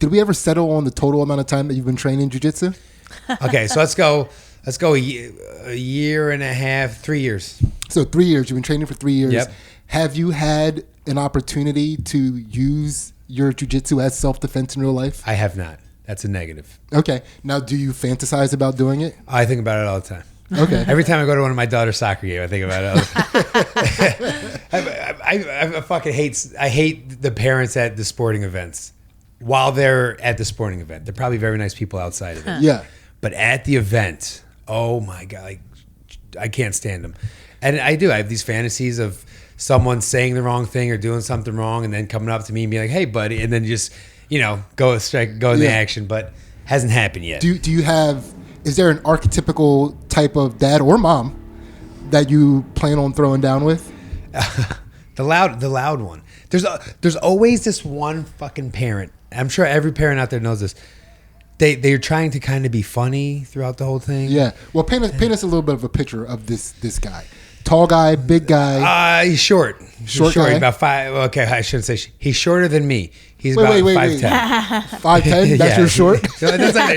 Did we ever settle on the total amount of time that you've been training jiu-jitsu? Okay, so let's go a year and a half, 3 years. So 3 years. You've been training for 3 years. Yep. Have you had an opportunity to use your jiu-jitsu as self-defense in real life? I have not. That's a negative. Okay. Now, do you fantasize about doing it? I think about it all the time. Okay. Every time I go to one of my daughter's soccer games, I think about it all the time. I fucking hate the parents at the sporting events while they're at the sporting event. They're probably very nice people outside of it. Yeah. But at the event, oh my God, I can't stand them. And I have these fantasies of someone saying the wrong thing or doing something wrong and then coming up to me and being like, hey, buddy, and then just, go in the action, but hasn't happened yet. Do you have, is there an archetypical type of dad or mom that you plan on throwing down with? The loud one. There's always this one fucking parent. I'm sure every parent out there knows this. They're trying to kind of be funny throughout the whole thing. Yeah. Well, paint us a little bit of a picture of this guy. Tall guy, big guy. He's short. Short guy? About 5. Okay, I shouldn't say. He's shorter than me. He's about 5'10". 5'10"? That's your short? No, that's not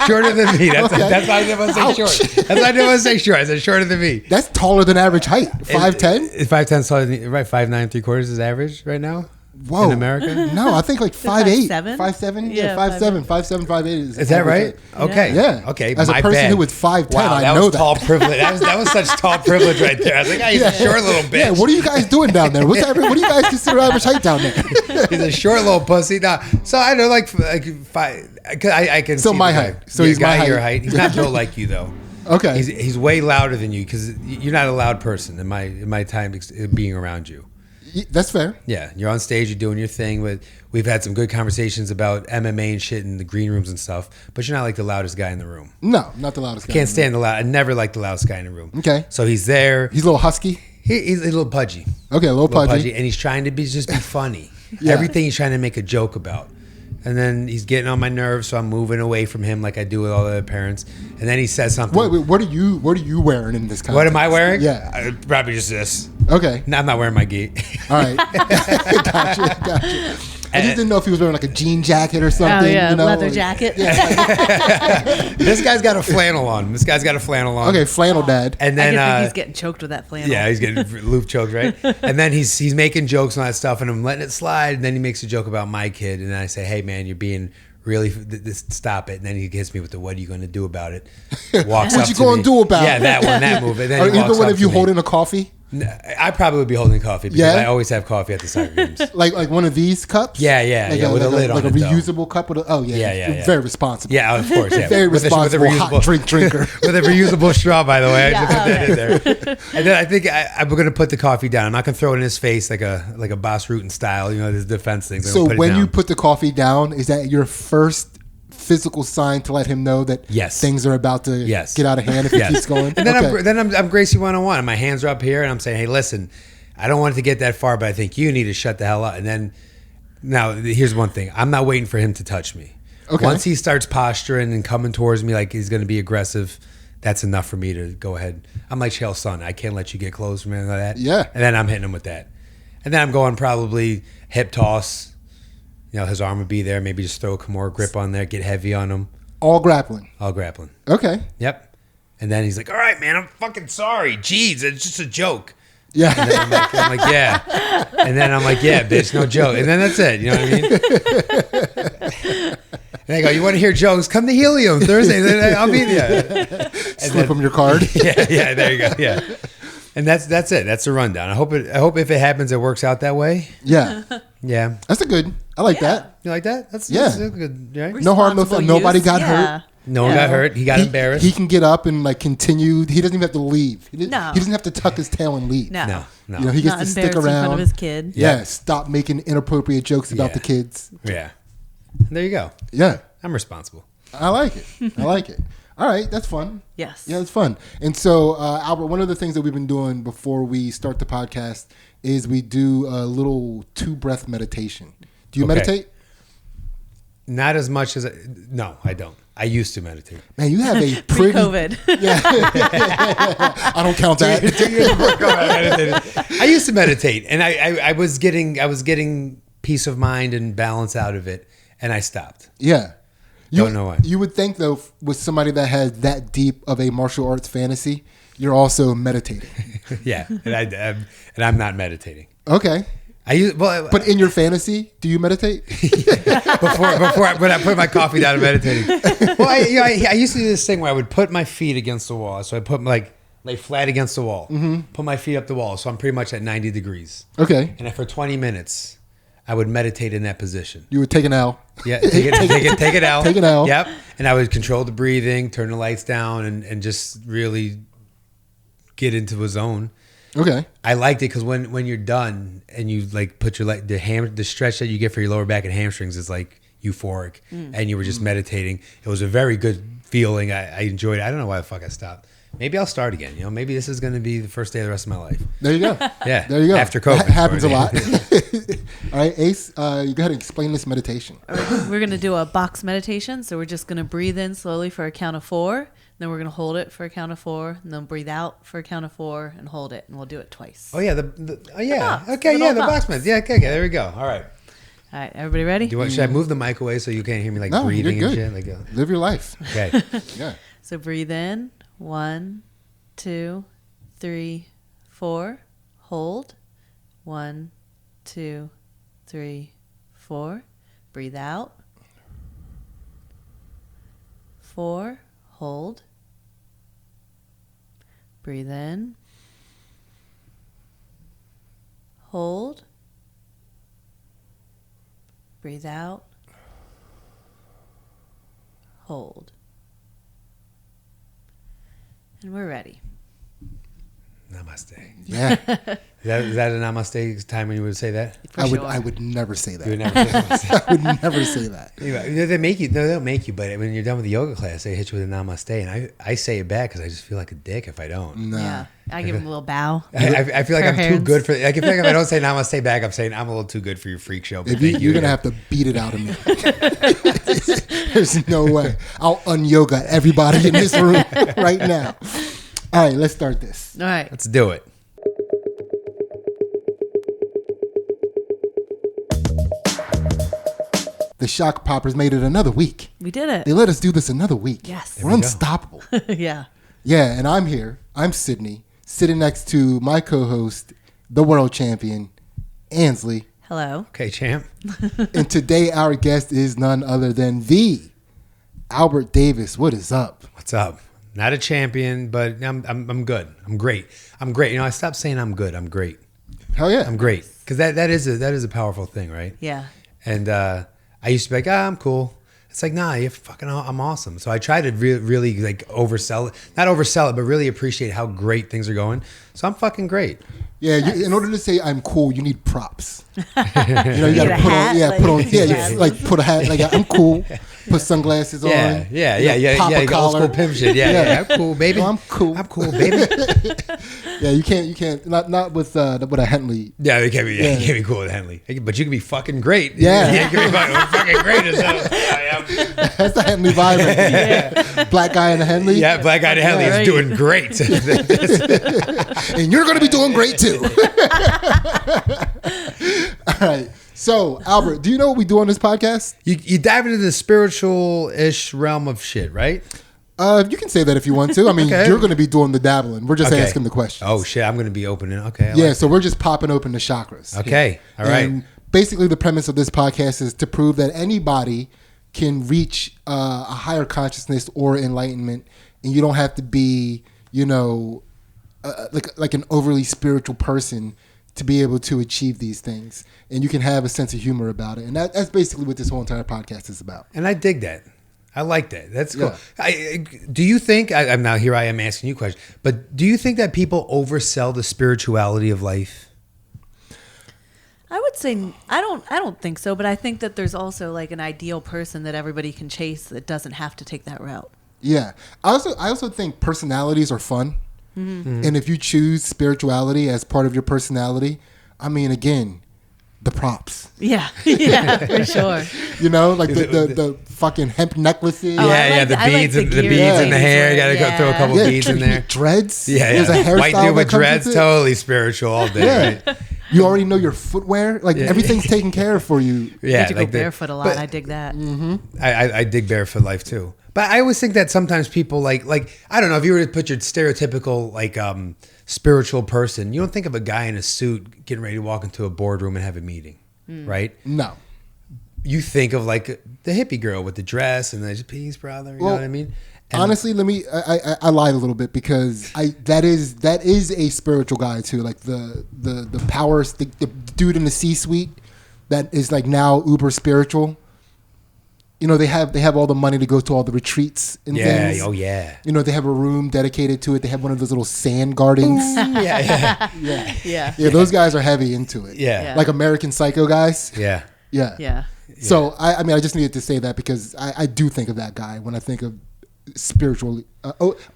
shorter than me. That's why I didn't want to say short. That's why I didn't want to say short. I said shorter than me. That's taller than average height. 5'10"? 5'10" taller than, right? 5'9" 3/4 is average right now. Whoa. In America? No, I think like 5'8". 5'7"? 5'7"? Yeah, 5'7". 5'7", 5'8" is that right? Okay. Yeah. Okay. As a person who was 5'10", wow, I know that. Tall privilege. That was such tall privilege right there. I was like, he's a short little bitch. Yeah, what are you guys doing down there? What do you guys consider average height down there? He's a short little pussy. No, so I know like 5. I can. So see my the height. guy. So Your he's my height. Your height. He's not built like you though. Okay. He's way louder than you because you're not a loud person in my time being around you. That's fair. Yeah, you're on stage, you're doing your thing. We've had some good conversations about MMA and shit in the green rooms and stuff, but you're not like the loudest guy in the room. No, not the loudest guy. Can't stand the loud. I never liked the loudest guy in the room. Okay. So he's there. He's a little husky. He's a little pudgy. Okay, a little pudgy. And he's trying to just be funny. Yeah. Everything he's trying to make a joke about. And then he's getting on my nerves, so I'm moving away from him like I do with all the other parents. And then he says something. What are you wearing in this context? What am I wearing? Yeah. Probably just this. Okay. No, I'm not wearing my gi. All right. Gotcha. I just didn't know if he was wearing like a jean jacket or something. Oh, yeah, leather jacket. This guy's got a flannel on. Okay, flannel dad. And then I think he's getting choked with that flannel. yeah, he's getting loop choked, right? And then he's making jokes and all that stuff, and I'm letting it slide. And then he makes a joke about my kid, and then I say, "Hey, man, you're being really stop it." And then he hits me with the "What are you going to do about it?" Walks What up you to going me. to do about Yeah, it? that move. And then Or he walks either one up of you to me. holding a coffee? I probably would be holding coffee because Yeah? I always have coffee at the soccer games. Like one of these cups? Yeah, with a lid on like it. a reusable cup with a Yeah. Very responsible. Yeah, of course. Yeah. Very responsible hot drink drinker. With a reusable straw, by the way. I Yeah. just put that in there. And then I think I'm going to put the coffee down. I'm not going to throw it in his face like a Boss Rutan style, this defense thing. So when you put the coffee down, is that your first physical sign to let him know that things are about to get out of hand if he keeps going? And then I'm Gracie 101 and my hands are up here and I'm saying, hey, listen, I don't want it to get that far, but I think you need to shut the hell up. And then now here's one thing. I'm not waiting for him to touch me. Okay. Once he starts posturing and coming towards me like he's going to be aggressive, that's enough for me to go ahead. I'm like Chael Son. I can't let you get close to me like that. Yeah. And then I'm hitting him with that. And then I'm going probably hip toss. His arm would be there. Maybe just throw a Kimura grip on there, get heavy on him. All grappling. Okay. Yep. And then he's like, all right, man, I'm fucking sorry. Jeez, it's just a joke. Yeah. And then I'm like, yeah. And then I'm like, yeah, bitch, no joke. And then that's it. You know what I mean? And I go, you want to hear jokes? Come to Helium Thursday. Then I'll be there. Slip him your card. Yeah, there you go. Yeah. And that's it. That's the rundown. I hope if it happens, it works out that way. Yeah. Yeah. That's a good. I like that. You like that? That's good. Right? No harm, no foul. Nobody got hurt. No one got hurt. He got embarrassed. He can get up and continue. He doesn't even have to leave. He doesn't have to tuck his tail and leave. No. He gets to stick around in front of his kid. Yeah. Stop making inappropriate jokes about the kids. Yeah. There you go. Yeah. I'm responsible. I like it. All right, that's fun. Yes. Yeah, it's fun. And so, Albert, one of the things that we've been doing before we start the podcast is we do a little 2-breath meditation. Do you meditate? Not as much as no, I don't. I used to meditate. Man, you have a pretty COVID. Yeah. I don't count that. 2 years before COVID, I meditated. I used to meditate, and I was getting peace of mind and balance out of it. and I stopped. Yeah. Don't know why. You would think, though, with somebody that has that deep of a martial arts fantasy, you're also meditating. Yeah, and I'm not meditating. Okay. But in your fantasy, do you meditate? When I put my coffee down and meditating. Well, I used to do this thing where I would put my feet against the wall. So I put lay flat against the wall, put my feet up the wall. So I'm pretty much at 90 degrees. Okay. And for 20 minutes, I would meditate in that position. You would take an L. Yeah, take it out. Take an L. Yep. And I would control the breathing, turn the lights down, and just really get into a zone. Okay. I liked it because when you're done and you like put your the stretch that you get for your lower back and hamstrings is like euphoric, and you were just meditating. It was a very good feeling. I enjoyed it. I don't know why the fuck I stopped. Maybe I'll start again. Maybe this is going to be the first day of the rest of my life. There you go. Yeah. There you go. After COVID. That happens a lot. All right, Ace, you go ahead and explain this meditation. We're going to do a box meditation. So we're just going to breathe in slowly for a count of 4. Then we're going to hold it for a count of 4. And then breathe out for a count of 4 and hold it. And we'll do it twice. Oh, yeah. Yeah. box. Okay. Little Yeah. The box box. med. Yeah. Okay. There we go. All right. All right. Everybody ready? Should I move the mic away so you can't hear me like No, breathing you're and good. shit? Like, Live your life. okay. Yeah. So breathe in. 1, 2, 3, 4. Hold. 1, 2, 3, 4. Breathe out. 4. Hold. Breathe in. Hold. Breathe out. Hold. And we're ready. Namaste. Yeah. Is that a namaste time when you would say that? For I sure. would never say that. You would never say namaste. I would never say that. They make you. No, they don't make you. But when you're done with the yoga class, they hit you with a namaste, and I say it back because I just feel like a dick if I don't. Nah. Yeah. I give him a little bow. I feel like Her I'm too hands. good for. Like, I feel like if I don't say namaste back, I'm saying I'm a little too good for your freak show. But If you, thank you're you. going to have to beat it out of me. There's no way. I'll un-yoga everybody in this room right now. All right, let's start this. All right. Let's do it. The Chakra Poppers made it another week. We did it. They let us do this another week. Yes. We're we go. unstoppable. Yeah. Yeah, and I'm here. I'm Sidney, sitting next to my co-host, the world champion, Ansley. Hello. Okay, champ. And today our guest is none other than the Albert Davis. What is up? What's up? Not a champion, but I'm good. I'm great. I'm great. I stopped saying I'm good. I'm great. Hell yeah. I'm great because that is a powerful thing, right? Yeah. And I used to be like, I'm cool. It's like, nah, I'm awesome. So I try to really like oversell it, not oversell it, but really appreciate how great things are going. So I'm fucking great. Yeah, in order to say I'm cool, you need props. You got Need to a put hat, on, yeah, like- put on, yeah, Yeah. like put a hat, like I'm cool. Put sunglasses on. Yeah. Pop a Like old school collar. pimp shit. Yeah. I'm cool, baby. No, I'm cool. I'm cool, baby. Yeah, you can't, not with a Henley. Yeah, you can't Yeah. be cool with Henley, but you can be fucking great. Yeah. You can be fucking great as hell. I am. That's the Henley vibe. Right there. Black guy in the Henley. Yeah, black guy to Henley Right. is doing great. And you're going to be doing great too. All right. So, Albert, do you know what we do on this podcast? You dive into the spiritual-ish realm of shit, right? You can say that if you want to. I mean, Okay. you're going to be doing the dabbling. We're just Okay. asking the questions. Oh shit, I'm gonna be opening. Okay. I Yeah, like so we're just popping open the chakras. Okay, all right. And basically, the premise of this podcast is to prove that anybody can reach a higher consciousness or enlightenment, and you don't have to be, like an overly spiritual person to be able to achieve these things. And you can have a sense of humor about it. And that's basically what this whole entire podcast is about. And I dig that. I like that. That's cool. Yeah. Do you think? I'm now here. I am asking you questions. But do you think that people oversell the spirituality of life? I would say I don't think so, but I think that there's also like an ideal person that everybody can chase that doesn't have to take that route. Yeah. I also think personalities are fun. Mm-hmm. And if you choose spirituality as part of your personality, I mean, again, the props. Yeah, yeah, for sure. Like the fucking hemp necklaces. Oh, The I like beads, the and the gear beads in the ladies hair. You wear, got to throw a yeah. couple Yeah, beads in there. dreads. Yeah, There's a hairstyle white dude with that comes dreads, with it. totally spiritual all day. Yeah. Right? You already know your footwear. Like everything's taken care of for you. Yeah, get to go barefoot a lot. I dig that. I dig barefoot life too. But I always think that sometimes people like I don't know, if you were to put your stereotypical like spiritual person, you don't think of a guy in a suit getting ready to walk into a boardroom and have a meeting, right? No. You think of like the hippie girl with the dress and the peace, brother. You know what I mean? And honestly, I lied a little bit because that is a spiritual guy too. Like the powers, the dude in the C-suite that is like now uber spiritual. You know, they have all the money to go to all the retreats and things. Oh yeah. You know, they have a room dedicated to it. They have one of those little sand gardens. Yeah. Those guys are heavy into it. Yeah. Like American Psycho guys. Yeah. So I mean, I just needed to say that because I do think of that guy when I think of spiritually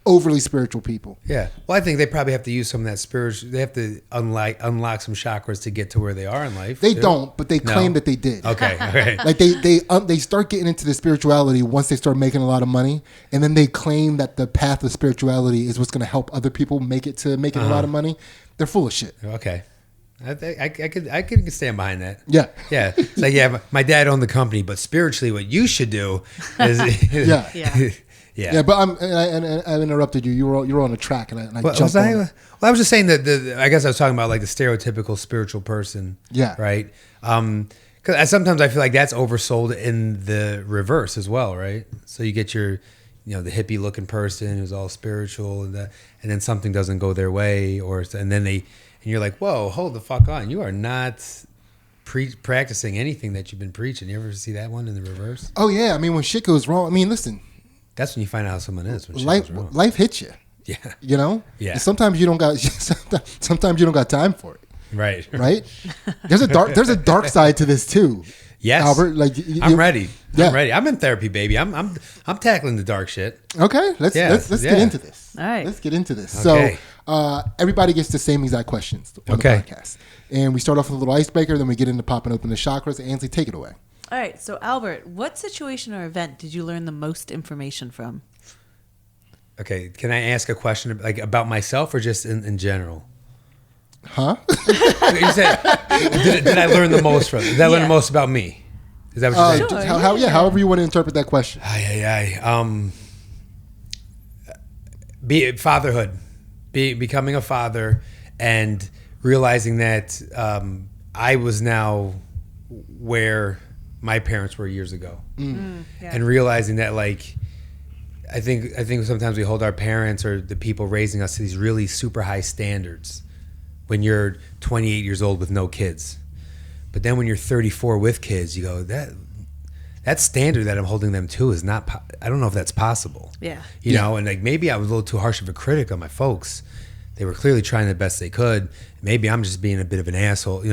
overly spiritual people. Yeah. Well, I think they probably have to use some of that spiritual. They have to unlock some chakras to get to where they are in life. They don't, but they claim that they did. Okay. Like they start getting into the spirituality once they start making a lot of money, and then they claim that the path of spirituality is what's going to help other people make it to making a lot of money. They're full of shit. Okay. I could stand behind that. Yeah. It's like, my dad owned the company, but spiritually, what you should do is Yeah, but I interrupted you. You were on a track, and I jumped on. Well, I was just saying that I guess I was talking about like the stereotypical spiritual person. Yeah. Right. Because sometimes I feel like that's oversold in the reverse as well, right? So you get your, the hippie looking person who's all spiritual, and then something doesn't go their way, and you're like, whoa, hold the fuck on. You are not practicing anything that you've been preaching. You ever see that one in the reverse? Oh yeah, I mean when shit goes wrong. I mean, listen. That's when you find out how someone is. When shit goes wrong. Life hits you. Yeah. You know. Yeah. And sometimes you don't got. Sometimes you don't got time for it. Right. Right. There's a dark side to this too. Yes, Albert. Like I'm ready. Yeah. I'm ready. I'm in therapy, baby. I'm tackling the dark shit. Okay. Let's get into this. All right. Let's get into this. Okay. So everybody gets the same exact questions on the podcast, and we start off with a little icebreaker, then we get into popping open the chakras. Ansley, take it away. All right. So Albert, what situation or event did you learn the most information from? Okay. Can I ask a question like about myself or just in general? Huh? You said, did I learn the most from? Did I learn the most about me? Is that what you're saying? Sure, however you want to interpret that question. Fatherhood, becoming a father, and realizing that I was now where my parents were years ago, and realizing that like. I think sometimes we hold our parents or the people raising us to these really super high standards when you're 28 years old with no kids. But then when you're 34 with kids, you go, that standard that I'm holding them to is not, I don't know if that's possible. Yeah. You know, and like maybe I was a little too harsh of a critic on my folks. They were clearly trying the best they could. Maybe I'm just being a bit of an asshole,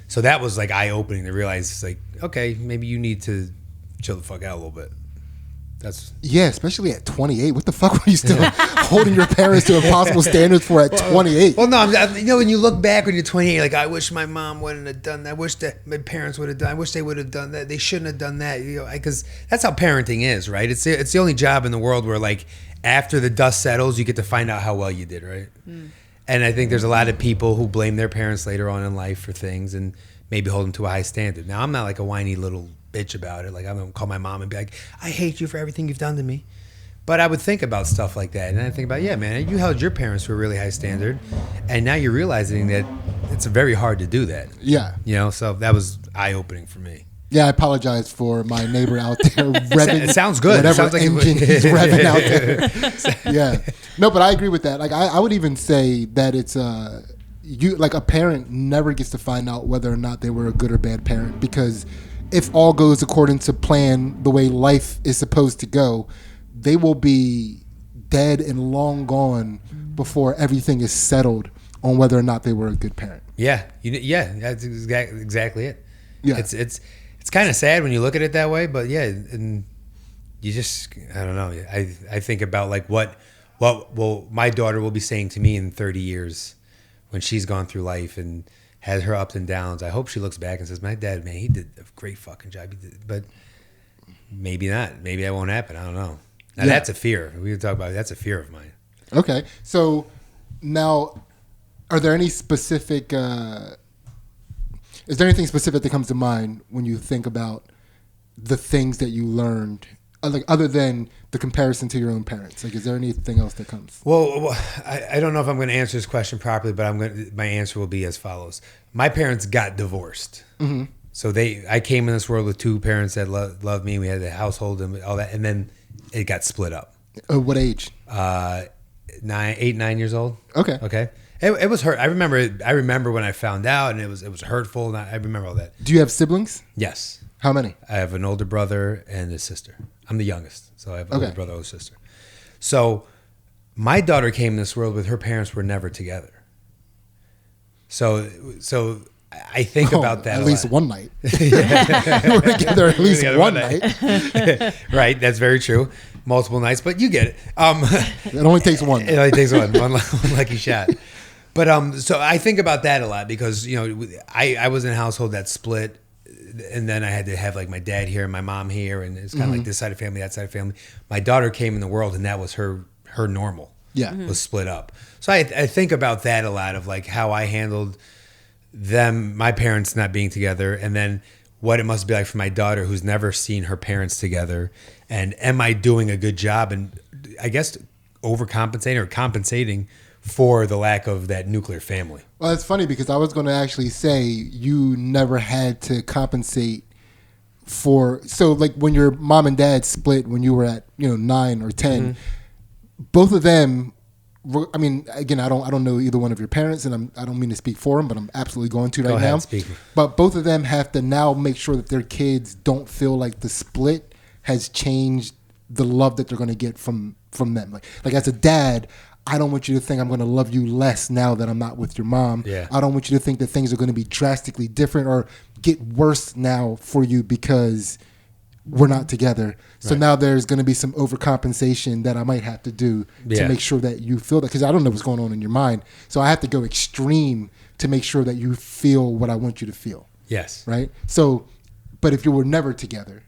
so that was like eye-opening to realize it's like, okay, maybe you need to chill the fuck out a little bit. Especially at 28. What the fuck were you still holding your parents to impossible standards for at 28? Well, no, when you look back when you're 28, like I wish my mom wouldn't have done that. I wish that my parents would have done. I wish they would have done that. They shouldn't have done that. Because that's how parenting is, right? It's the only job in the world where like after the dust settles, you get to find out how well you did, right? And I think there's a lot of people who blame their parents later on in life for things and maybe hold them to a high standard. Now, I'm not like a whiny little bitch about it. Like I don't call my mom and be like, I hate you for everything you've done to me. But I would think about stuff like that. And I think about, yeah, man, you held your parents to a really high standard. And now you're realizing that it's very hard to do that. Yeah. So that was eye-opening for me. Yeah, I apologize for my neighbor out there revving. It sounds good. Whatever it sounds like engine he's revving out there. Yeah. No, but I agree with that. Like I would even say that it's like a parent never gets to find out whether or not they were a good or bad parent, because if all goes according to plan, the way life is supposed to go, they will be dead and long gone before everything is settled on whether or not they were a good parent. Yeah, that's exactly it. Yeah, it's kind of sad when you look at it that way, but yeah, and you just, I don't know. I think about like what will my daughter will be saying to me in 30 years when she's gone through life and has her ups and downs. I hope she looks back and says, my dad, man, he did a great fucking job. But maybe not. Maybe that won't happen. I don't know. Now that's a fear. We can talk about it. That's a fear of mine. Okay. So now, are there any specific Is there anything specific that comes to mind when you think about the things that you learned, like other than the comparison to your own parents? Like, is there anything else that comes? Well, I don't know if I'm going to answer this question properly, but my answer will be as follows. My parents got divorced. Mm-hmm. So I came in this world with two parents that loved me. We had a household and all that, and then it got split up. What age? 8, 9 years old. Okay. It was hurt. I remember when I found out, and it was hurtful. And I remember all that. Do you have siblings? Yes. How many? I have an older brother and a sister. I'm the youngest, so I have an older brother, older sister. So my daughter came in this world with her parents were never together. So I think about that at least one night. We're together at least one night. Right, that's very true. Multiple nights, but you get it. It only takes one. It only takes one lucky shot. But so I think about that a lot because I was in a household that split, and then I had to have like my dad here and my mom here, and it's kind of like this side of family, that side of family. My daughter came in the world, and that was her normal. Yeah, was split up. So I think about that a lot of like how I handled them, my parents not being together, and then what it must be like for my daughter who's never seen her parents together, and am I doing a good job and I guess overcompensating or compensating for the lack of that nuclear family. Well, it's funny because I was going to actually say you never had to compensate for, so like when your mom and dad split when you were at 9 or 10, both of them, I mean, again, I don't know either one of your parents, and I don't mean to speak for them, but I'm absolutely going to right now. Speak. But both of them have to now make sure that their kids don't feel like the split has changed the love that they're going to get from them. Like as a dad, I don't want you to think I'm going to love you less now that I'm not with your mom. Yeah. I don't want you to think that things are going to be drastically different or get worse now for you because we're not together. So now there's going to be some overcompensation that I might have to do to make sure that you feel that, because I don't know what's going on in your mind. So I have to go extreme to make sure that you feel what I want you to feel. Yes. Right? So, but if you were never together,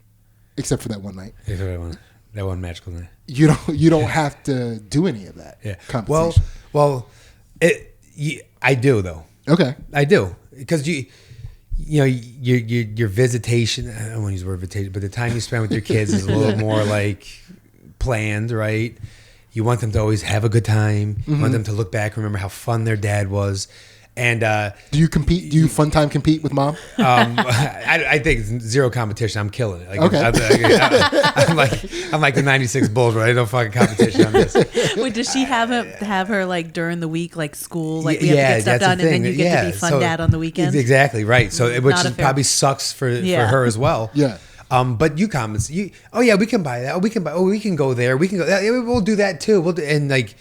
except for that one night. That one magical night. You don't have to do any of that. Yeah. Compensation. Well, I do though. Okay. I do, because your visitation, I don't want to use the word visitation, but the time you spend with your kids is a little more like planned, right? You want them to always have a good time. You want them to look back and remember how fun their dad was. And do you compete? Do you fun time compete with mom? I think it's zero competition. I'm killing it. Like, okay. I'm like the '96 Bulls, right? No fucking competition on this. Wait, does she have her like during the week, like school, like we have to get stuff done, and then you get to be fun dad on the weekend? Exactly right. So which probably sucks for her as well. Yeah. But you comments, we can buy that. We can go there. We can go. We'll do that too. And like,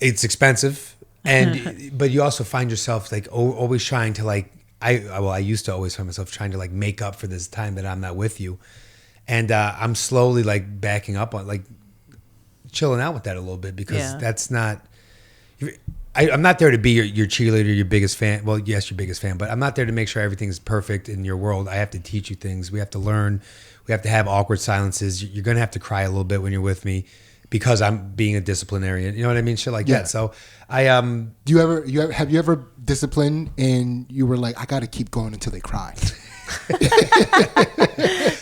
it's expensive. And but you also find yourself like always trying to like I used to always find myself trying to like make up for this time that I'm not with you, and I'm slowly like backing up on like chilling out with that a little bit, because that's not. I'm not there to be your cheerleader, your biggest fan. Well, yes, your biggest fan, but I'm not there to make sure everything's perfect in your world. I have to teach you things. We have to learn. We have to have awkward silences. You're gonna have to cry a little bit when you're with me, because I'm being a disciplinarian. You know what I mean? Shit like that. So I have you ever disciplined and you were like, I got to keep going until they cry?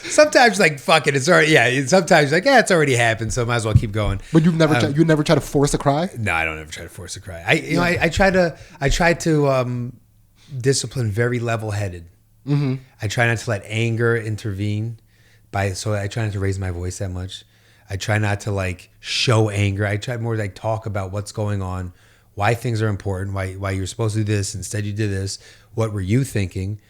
Sometimes like, fuck it, it's already sometimes like, it's already happened, so might as well keep going. But you never try to force a cry? No, I don't ever try to force a cry. I try to discipline very level-headed. Mm-hmm. I try not to let anger intervene, so I try not to raise my voice that much. I try not to like show anger. I try more to like talk about what's going on, why things are important, why you're supposed to do this, instead you did this. What were you thinking?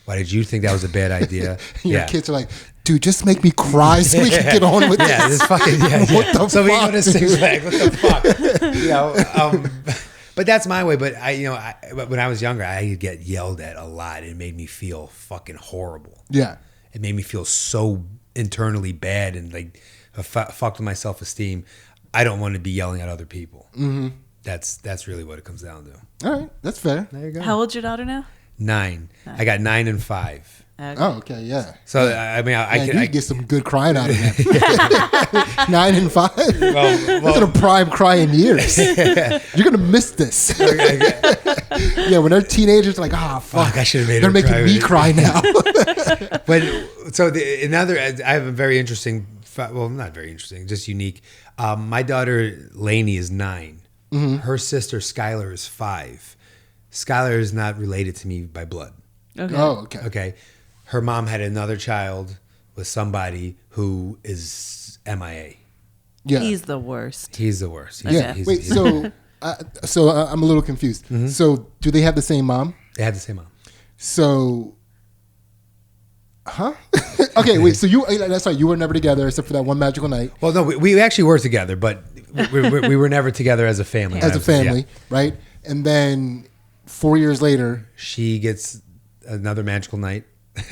Why did you think that was a bad idea? Your kids are like, dude, just make me cry so we can get on with this. Yeah, this fucking What the fuck? So we go to Six Flags. What the fuck? But that's my way. But when I was younger, I would get yelled at a lot. It made me feel fucking horrible. Yeah, it made me feel so internally bad and like. Fucked with my self-esteem. I don't want to be yelling at other people. Mm-hmm. That's really what it comes down to. All right, that's fair. There you go. How old's your daughter now? 9. I got 9 and 5. Okay. Oh, okay, yeah. So I mean, I Man, can you get some good crying out of that. 9 and 5. That's in a prime crying years. You're gonna miss this. Yeah, when they're teenagers, like, fuck, I should have made they're her making cry. me cry now. But so I have a very interesting, well, not very interesting, just unique. My daughter Lainey is 9. Mm-hmm. Her sister Skylar is 5. Skylar is not related to me by blood. Okay. Oh, okay. Okay. Her mom had another child with somebody who is MIA. Yeah. He's the worst. He's the worst. Yeah. Wait. So I'm a little confused. Mm-hmm. So do they have the same mom? They have the same mom. So. Huh? Okay. Wait. So that's right. You were never together except for that one magical night. Well, no, we actually were together, but we were never together as a family. As a family, right? And then 4 years later, she gets another magical night.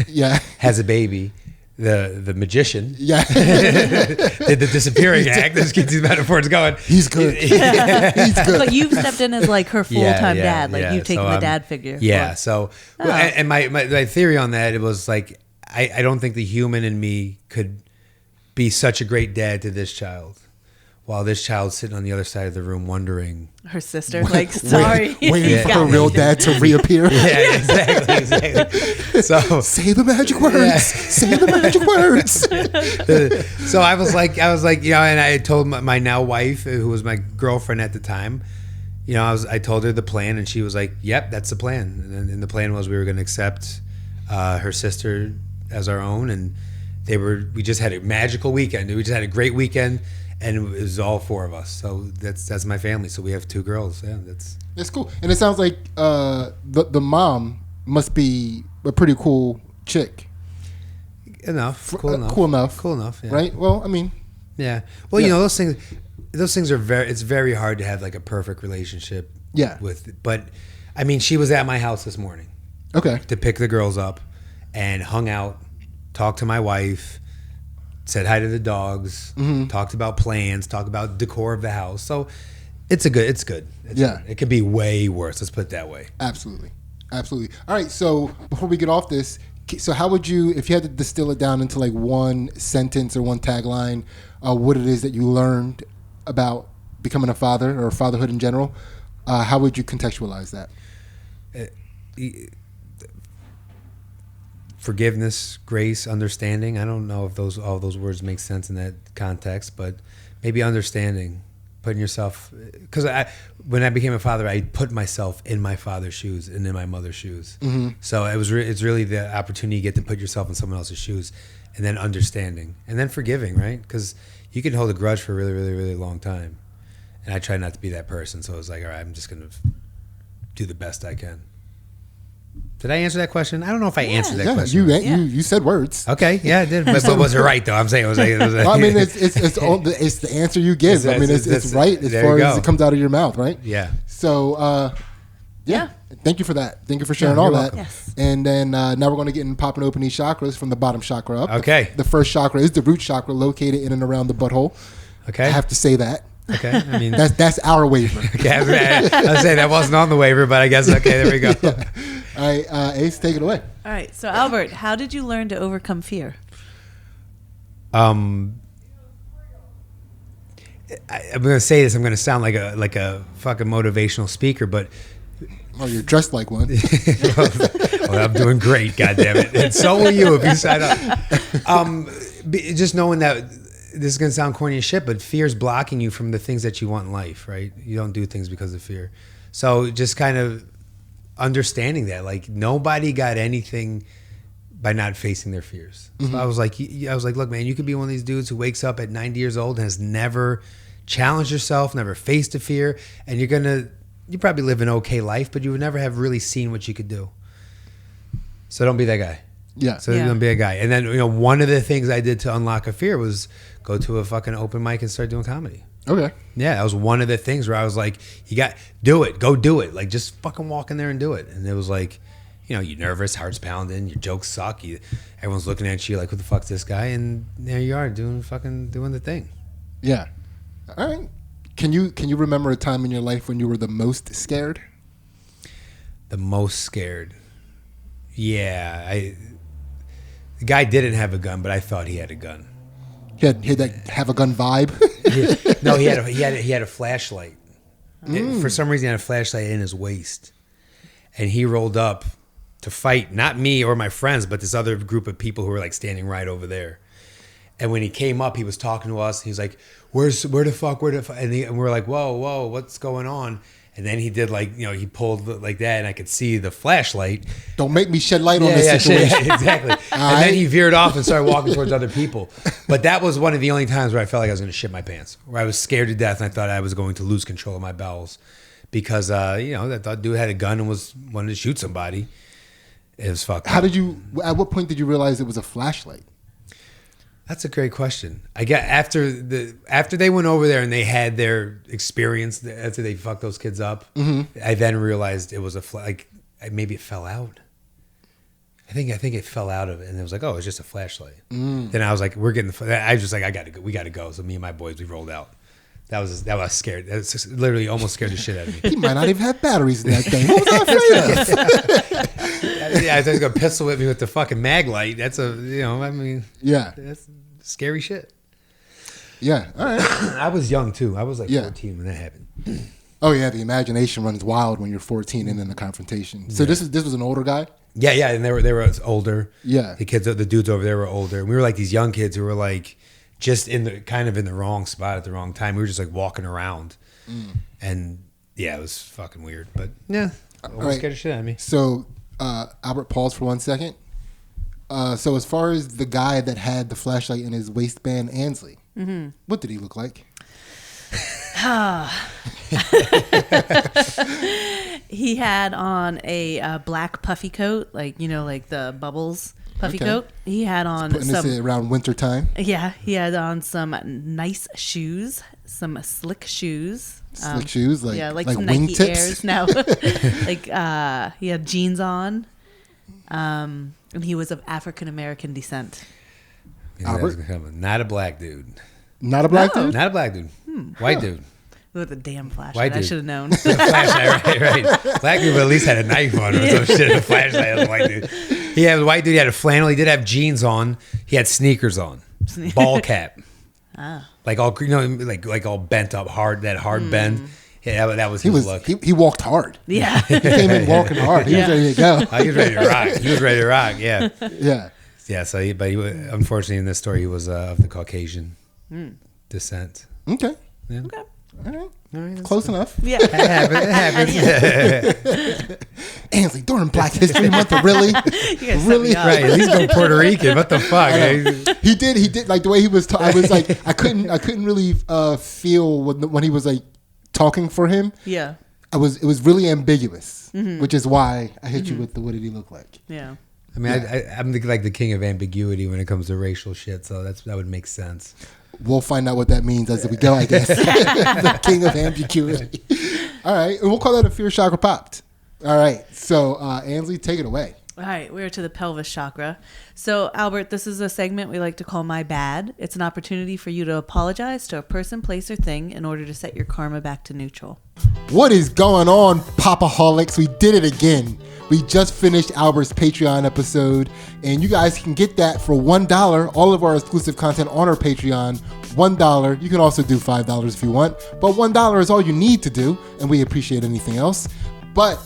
Yeah. Has a baby. The magician. Yeah. Did the disappearing act. This gets these metaphors going. He's good. He's good. But you've stepped in as like her full-time dad. Like you've taken so, the dad figure. Yeah. So, and my theory on that, it was like, I don't think the human in me could be such a great dad to this child. While this child's sitting on the other side of the room wondering. Her sister, like, sorry. Waiting for her real dad to reappear. Yeah, exactly. So say the magic words. Yeah. Say the magic words. So I was like, you know, and I told my now wife, who was my girlfriend at the time, you know, I told her the plan, and she was like, "Yep, that's the plan." And the plan was we were going to accept her sister as our own, and we just had a magical weekend. We just had a great weekend. And it was all 4 of us, so that's my family. So we have 2 girls. Yeah, that's cool. And it sounds like the mom must be a pretty cool chick. Cool enough. Cool enough. Yeah. Right. Well, I mean. Yeah. Well, you know, those things are it's very hard to have like a perfect relationship. Yeah. But I mean, she was at my house this morning. Okay. To pick the girls up, and hung out, talked to my wife. Said hi to the dogs, talked about plans, talked about decor of the house. So it's good. Yeah. It could be way worse. Let's put it that way. Absolutely. All right. So before we get off this, so how would you, if you had to distill it down into like one sentence or one tagline, what it is that you learned about becoming a father or fatherhood in general, how would you contextualize that? Forgiveness, grace, understanding. I don't know if all those words make sense in that context, but maybe understanding, putting yourself, because when I became a father, I put myself in my father's shoes and in my mother's shoes. Mm-hmm. So it's really the opportunity you get to put yourself in someone else's shoes, and then understanding, and then forgiving, right? Because you can hold a grudge for a really, really, really long time, and I try not to be that person. So I was like, all right, I'm just gonna do the best I can. Did I answer that question? I don't know if I answered that question. You said words. Okay, yeah, I did. But was it right though? I'm saying it was. Well, I mean, it's the answer you give. I mean, it's right as far as it comes out of your mouth, right? Yeah. So, yeah. Thank you for that. Thank you for sharing all that. Yes. And then now we're going to get in popping open these chakras from the bottom chakra up. Okay. The first chakra is the root chakra, located in and around the butthole. Okay. I have to say that. Okay, I mean that's our waiver. Okay, I was saying that wasn't on the waiver, but I guess okay, there we go. Yeah. All right, Ace, take it away. All right, so Albert, how did you learn to overcome fear? I'm going to say this. I'm going to sound like a fucking motivational speaker, but oh, you're dressed like one. well, I'm doing great, goddammit. And so will you if you sign up. Just knowing that. This is going to sound corny as shit, but fear is blocking you from the things that you want in life, right? You don't do things because of fear. So just kind of understanding that, like, nobody got anything by not facing their fears. Mm-hmm. So I was like, look, man, you could be one of these dudes who wakes up at 90 years old and has never challenged yourself, never faced a fear, and you probably live an okay life, but you would never have really seen what you could do. So don't be that guy. Yeah. So you're gonna be a guy. And then one of the things I did to unlock a fear was go to a fucking open mic and start doing comedy. Okay. Yeah, that was one of the things where I was like, go do it. Like, just fucking walk in there and do it. And it was like, you're nervous, heart's pounding, your jokes suck. Everyone's looking at you like, who the fuck's this guy? And there you are doing the thing. Yeah. All right. Can you remember a time in your life when you were the most scared? The most scared. Yeah, The guy didn't have a gun, but I thought he had a gun. He had that have a gun vibe. No, he had a flashlight. For some reason, he had a flashlight in his waist, and he rolled up to fight not me or my friends, but this other group of people who were like standing right over there. And when he came up, he was talking to us. He was like, where the fuck? And we were like, whoa, what's going on? And then he did like, he pulled like that, and I could see the flashlight. Don't make me shed light on this situation. Yeah, exactly. And then he veered off and started walking towards other people. But that was one of the only times where I felt like I was going to shit my pants, where I was scared to death, and I thought I was going to lose control of my bowels because, that dude had a gun and wanted to shoot somebody. It was fucked up. At what point did you realize it was a flashlight? That's a great question. I get after they went over there and they had their experience after they fucked those kids up. Mm-hmm. I then realized it was maybe it fell out. I think it fell out of it, and it was like, oh, it's just a flashlight. Then I was like, I was just like, we got to go. So me and my boys, we rolled out. That was scared. That was literally almost scared the shit out of me. He might not even have batteries in that thing. What was I afraid of? Yeah, I was gonna pistol whip me with the fucking mag light. That's yeah, that's scary shit. Yeah, all right. I was young too. I was like 14 when that happened. Oh yeah, the imagination runs wild when you're 14 and in the confrontation. So this was an older guy. Yeah, and they were older. Yeah, the dudes over there were older. We were like these young kids who were like just in the wrong spot at the wrong time. We were just like walking around, and yeah, it was fucking weird. But yeah, almost scared the shit out of me. So Albert, pause for 1 second. So as far as the guy that had the flashlight in his waistband, Ansley, what did he look like? He had on a black puffy coat, like the bubbles puffy coat. He had on this around winter time. Yeah, he had on some nice shoes, some slick shoes. Slick shoes, like some wing Nike tips? Airs. No, he had jeans on, and he was of African American descent. Albert? Not a black dude. Not a black dude? Not a black dude. White dude. With a damn flashlight. White dude. I should have known. Flashlight, right. Black dude at least had a knife on or some shit. A flashlight was a white dude. White dude. He had a flannel. He did have jeans on. He had sneakers on. Ball cap. Like all like all bent up, hard bend. Yeah, that was his look. He walked hard. Yeah. He came in walking hard. He was ready to go. He was ready to rock. He was ready to rock. Yeah. Yeah. Yeah. So, unfortunately, in this story, he was of the Caucasian descent. Okay. Yeah. Okay. All right. Close enough. Yeah. It happens. Ansley, during Black History Month, really? Really? Right. At least go Puerto Rican. What the fuck? He did. Like the way he was I was like, I couldn't really feel when he was like talking for him. Yeah. It was really ambiguous, which is why I hit you with the what did he look like? Yeah. I mean, I'm like the king of ambiguity when it comes to racial shit, so that would make sense. We'll find out what that means as we go, I guess. The king of ambiguity. All right. And we'll call that a fear chakra popped. All right. So, Ansley, take it away. All right. We're to the pelvis chakra. So, Albert, this is a segment we like to call My Bad. It's an opportunity for you to apologize to a person, place, or thing in order to set your karma back to neutral. What is going on, Popaholics? We did it again. We just finished Albert's Patreon episode, and you guys can get that for $1. All of our exclusive content on our Patreon, $1. You can also do $5 if you want, but $1 is all you need to do, and we appreciate anything else. But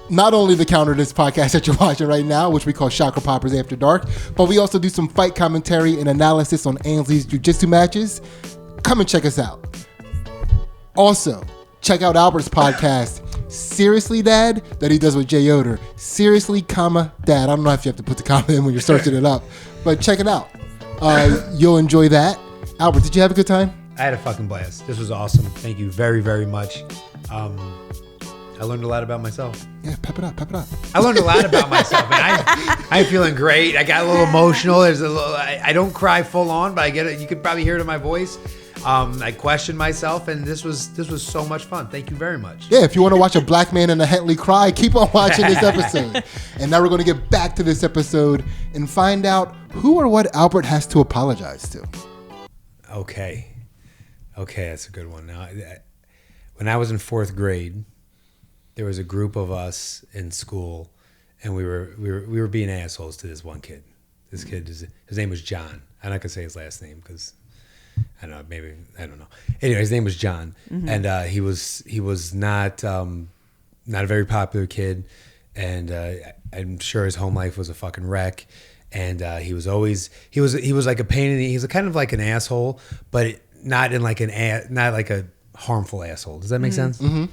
not only the Counter This podcast that you're watching right now, which we call Chakra Poppers After Dark, but we also do some fight commentary and analysis on Ansley's jiu-jitsu matches. Come and check us out. Also, check out Albert's podcast, Seriously Dad, that he does with Jay Yoder. Seriously, Dad. I don't know if you have to put the comma in when you're searching it up, but check it out. You'll enjoy that. Albert, did you have a good time? I had a fucking blast. This was awesome. Thank you very, very much. I learned a lot about myself. Yeah, pep it up. I learned a lot about myself, and I'm feeling great. I got a little emotional. I don't cry full on, but I get it. You could probably hear it in my voice. I questioned myself, and this was so much fun. Thank you very much. Yeah, if you want to watch a black man in a Hentley cry, keep on watching this episode. And now we're going to get back to this episode and find out who or what Albert has to apologize to. Okay, that's a good one. Now, when I was in 4th grade, there was a group of us in school, and we were being assholes to this one kid. This kid his name was John. I'm not gonna say his last name because I don't know. Maybe I don't know. Anyway, his name was John, and he was not a very popular kid, and I'm sure his home life was a fucking wreck. And he was like a pain in the. He's kind of like an asshole, but not in like not like a harmful asshole. Does that make sense? Mm-hmm.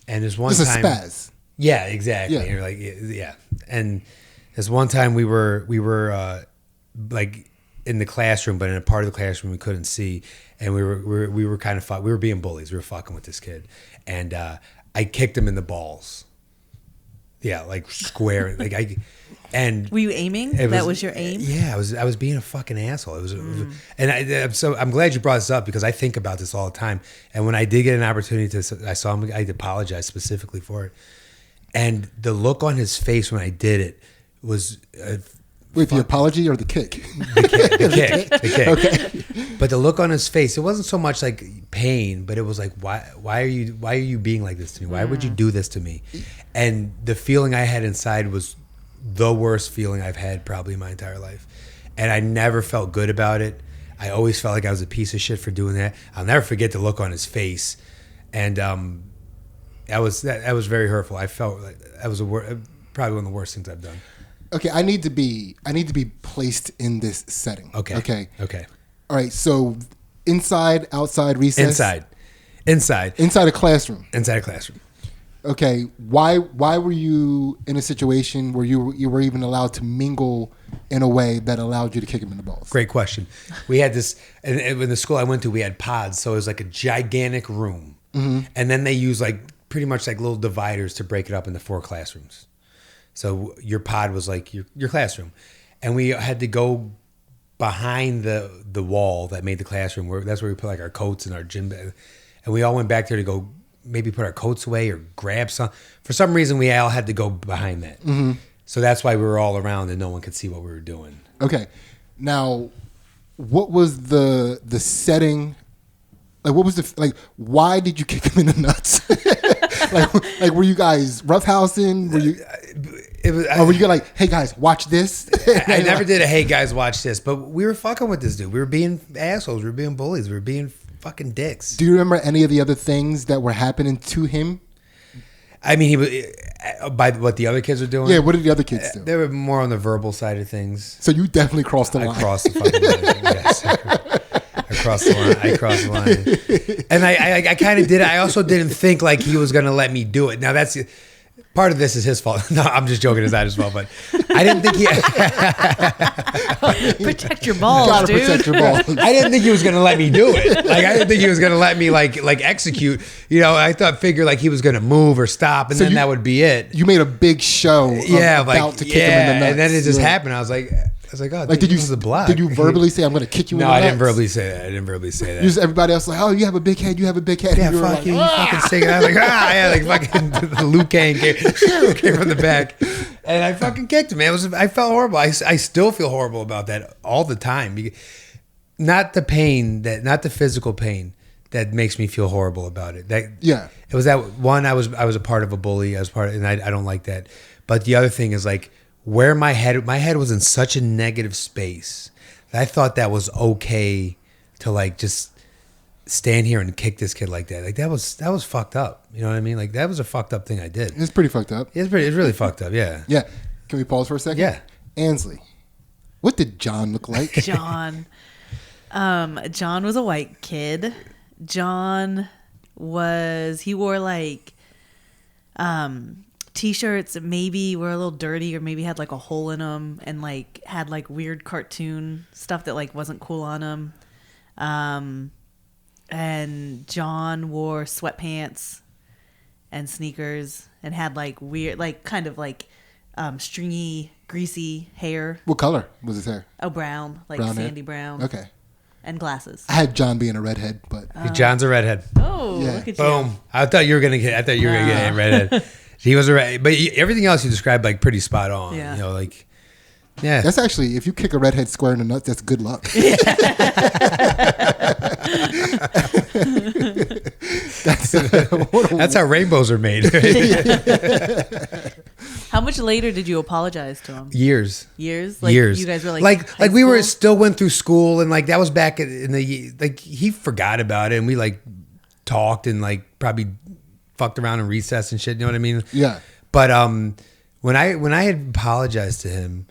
And there's one just time, a spaz. Yeah, exactly. Yeah. And you're like, yeah. And there's one time we were like in the classroom, but in a part of the classroom we couldn't see, and we were kind of we were being bullies. We were fucking with this kid, and I kicked him in the balls. Yeah, like square. And were you aiming? That was your aim? Yeah, I was being a fucking asshole. It was I'm glad you brought this up because I think about this all the time. And when I did get an opportunity I saw him, I apologized specifically for it. And the look on his face when I did it was Wait, the apology or the kick? the kick. Okay. But the look on his face, it wasn't so much like pain, but it was like, why are you being like this to me? Why would you do this to me? And the feeling I had inside was the worst feeling I've had probably in my entire life. And I never felt good about it. I always felt like I was a piece of shit for doing that. I'll never forget the look on his face. And that was very hurtful. I felt like that was probably one of the worst things I've done. Okay, I need to be placed in this setting. Okay. All right, so inside, outside, recess? Inside a classroom. Inside a classroom. Okay, why were you in a situation where you were even allowed to mingle in a way that allowed you to kick him in the balls? Great question. We had this, and in the school I went to, we had pods, so it was like a gigantic room, and then they use like pretty much like little dividers to break it up into 4 classrooms. So your pod was like your classroom, and we had to go behind the wall that made the classroom. That's where we put like our coats and our gym bag, and we all went back there to go maybe put our coats away or grab some. For some reason, we all had to go behind that. Mm-hmm. So that's why we were all around and no one could see what we were doing. Okay, now what was the setting? Like, what was why did you kick him in the nuts? like, were you guys roughhousing? Were you? Or were you like, hey guys, watch this? I never did a hey guys, watch this, but we were fucking with this dude. We were being assholes. We were being bullies. We were being fucking dicks. Do you remember any of the other things that were happening to him? I mean, he was by what the other kids were doing. Yeah, what did the other kids do? They were more on the verbal side of things. So you definitely crossed the line. I crossed the fucking line. Yes. I crossed the line. And I kind of did it. I also didn't think like he was going to let me do it. Now that's part of this is his fault. No, I'm just joking. It's not his fault, but I didn't think he. Protect your balls, you gotta dude. protect your balls. I didn't think he was gonna let me do it. Like I didn't think he was gonna let me like execute. You know, I figured like he was gonna move or stop, and so then that would be it. You made a big show. Yeah, about to kick him in the nuts. And then it just happened. I was like, oh, like, did you block? Did you verbally say I'm gonna kick you in the nuts? nuts? No, I didn't verbally say that. Just everybody else like, oh, you have a big head. You have a big head. Yeah, fuck like, you fucking sing it. I was like, like fucking Luke Kane came from the back, and I fucking kicked him. Man, I felt horrible. I still feel horrible about that all the time. Not the pain not the physical pain that makes me feel horrible about it. It was that one. I was a part of a bully. And I don't like that. But the other thing is like where my head was in such a negative space that I thought that was okay to like just stand here and kick this kid like that. Like that was fucked up. You know what I mean? Like that was a fucked up thing I did. It's pretty fucked up. It's really fucked up. Yeah. Yeah. Can we pause for a second? Yeah. Ansley, what did John look like? John was a white kid. John wore like t-shirts that maybe were a little dirty or maybe had like a hole in them and like had like weird cartoon stuff that like wasn't cool on them. And John wore sweatpants and sneakers and had like weird, like kind of like stringy, greasy hair. What color was his hair? Oh, brown, like brown sandy hair? Brown. Okay. And glasses. I had John being a redhead, but John's a redhead. Oh, Yeah. look at you. Boom! I thought you were gonna get a redhead. He was a redhead, but everything else you described like pretty spot on. Yeah. You know, like yeah. that's actually, if you kick a redhead square in the nuts, that's good luck. That's how rainbows are made. How How much later did you apologize to him? Years. Like, years. You guys were like high we were school? still went through school, and like that was back in the like he forgot about it, and we like talked and like probably fucked around in recess and shit. You know what I mean? Yeah. But when I had apologized to him,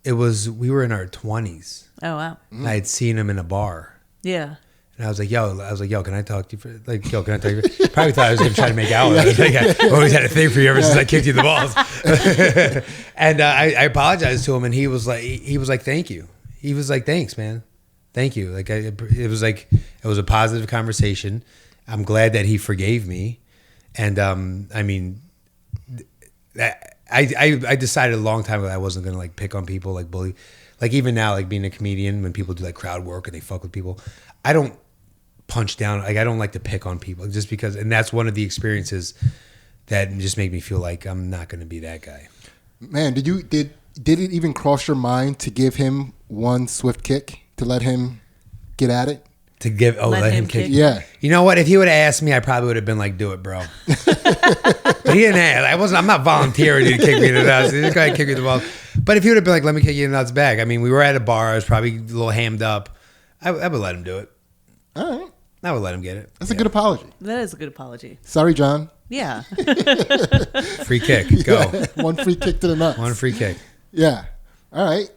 we were in our 20s. Oh wow. And I had seen him in a bar. Yeah. And I was like, yo, can I talk to you for, like, yo, can I talk to you? Probably thought I was going to try to make out with him. Like, I always had a thing for you ever since I kicked you in the balls. And I apologized to him, and he was like, thank you. He was like, thanks, man. Thank you. Like, it was a positive conversation. I'm glad that he forgave me. And, I mean, I decided a long time ago I wasn't going to like pick on people, like bully. Like even now, like being a comedian, when people do like crowd work and they fuck with people, I don't punch down. Like I don't like to pick on people just because, and that's one of the experiences that just make me feel like I'm not going to be that guy. Man, did it even cross your mind to give him one swift kick to let him get at it? To give, let him kick. Yeah. You know what? If he would have asked me, I probably would have been like, do it, bro. But he didn't ask. I'm not volunteering to kick me in the nuts. This guy kicked me in the balls. But if he would have been like, let me kick you in the nuts back. I mean, we were at a bar. I was probably a little hammed up. I would let him do it. All right. I would let him get it. That's a good apology. That is a good apology. Sorry, John. Yeah. Free kick. Go. Yeah. One free kick to the nuts. One free kick. Yeah. All right.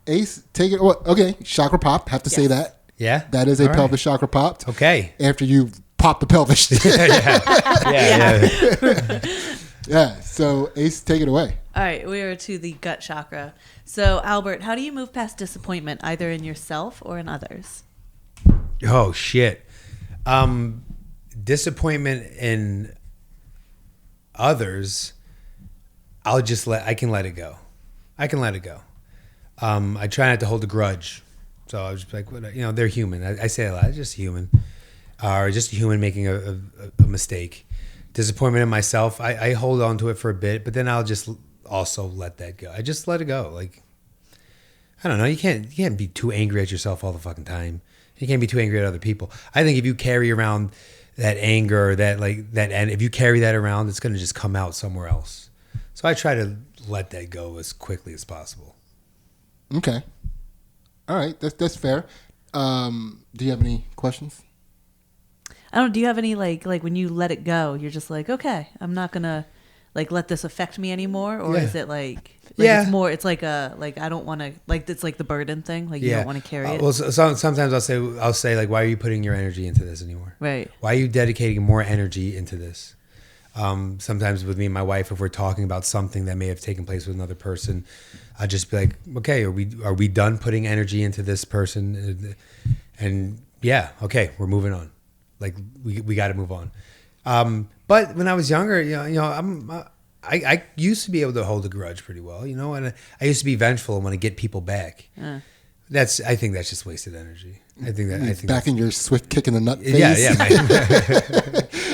Ace, take it. Well, okay. Chakra pop. Have to say that. Yeah. That is a pelvis chakra popped. Okay. After you pop the pelvis. Yeah. Yeah. So Ace, take it away. All right, we are to the gut chakra. So, Albert, how do you move past disappointment, either in yourself or in others? Oh shit. Disappointment in others, I can let it go. I try not to hold a grudge. So I was just like, they're human. I say a lot, just human. Or just a human making a mistake. Disappointment in myself, I hold on to it for a bit, but then I'll just also let that go. I just let it go. Like, I don't know. You can't be too angry at yourself all the fucking time. You can't be too angry at other people. I think if you carry around that anger or and if you carry that around, it's going to just come out somewhere else. So I try to let that go as quickly as possible. Okay. All right. That's fair. Do you have any questions? Do you have any like when you let it go, you're just like, okay, I'm not gonna like let this affect me anymore, or is it like it's more, it's like I don't want to, like it's like the burden thing, like you don't want to carry it. Well, sometimes I'll say like, why are you putting your energy into this anymore? Right. Why are you dedicating more energy into this? Sometimes with me and my wife, if we're talking about something that may have taken place with another person, I'll just be like, okay, are we done putting energy into this person? And yeah, okay, we're moving on. Like we got to move on. But when I was younger, I used to be able to hold a grudge pretty well, and I used to be vengeful and want to get people back. I think that's just wasted energy. I think back in your swift kick in the nut phase. Yeah.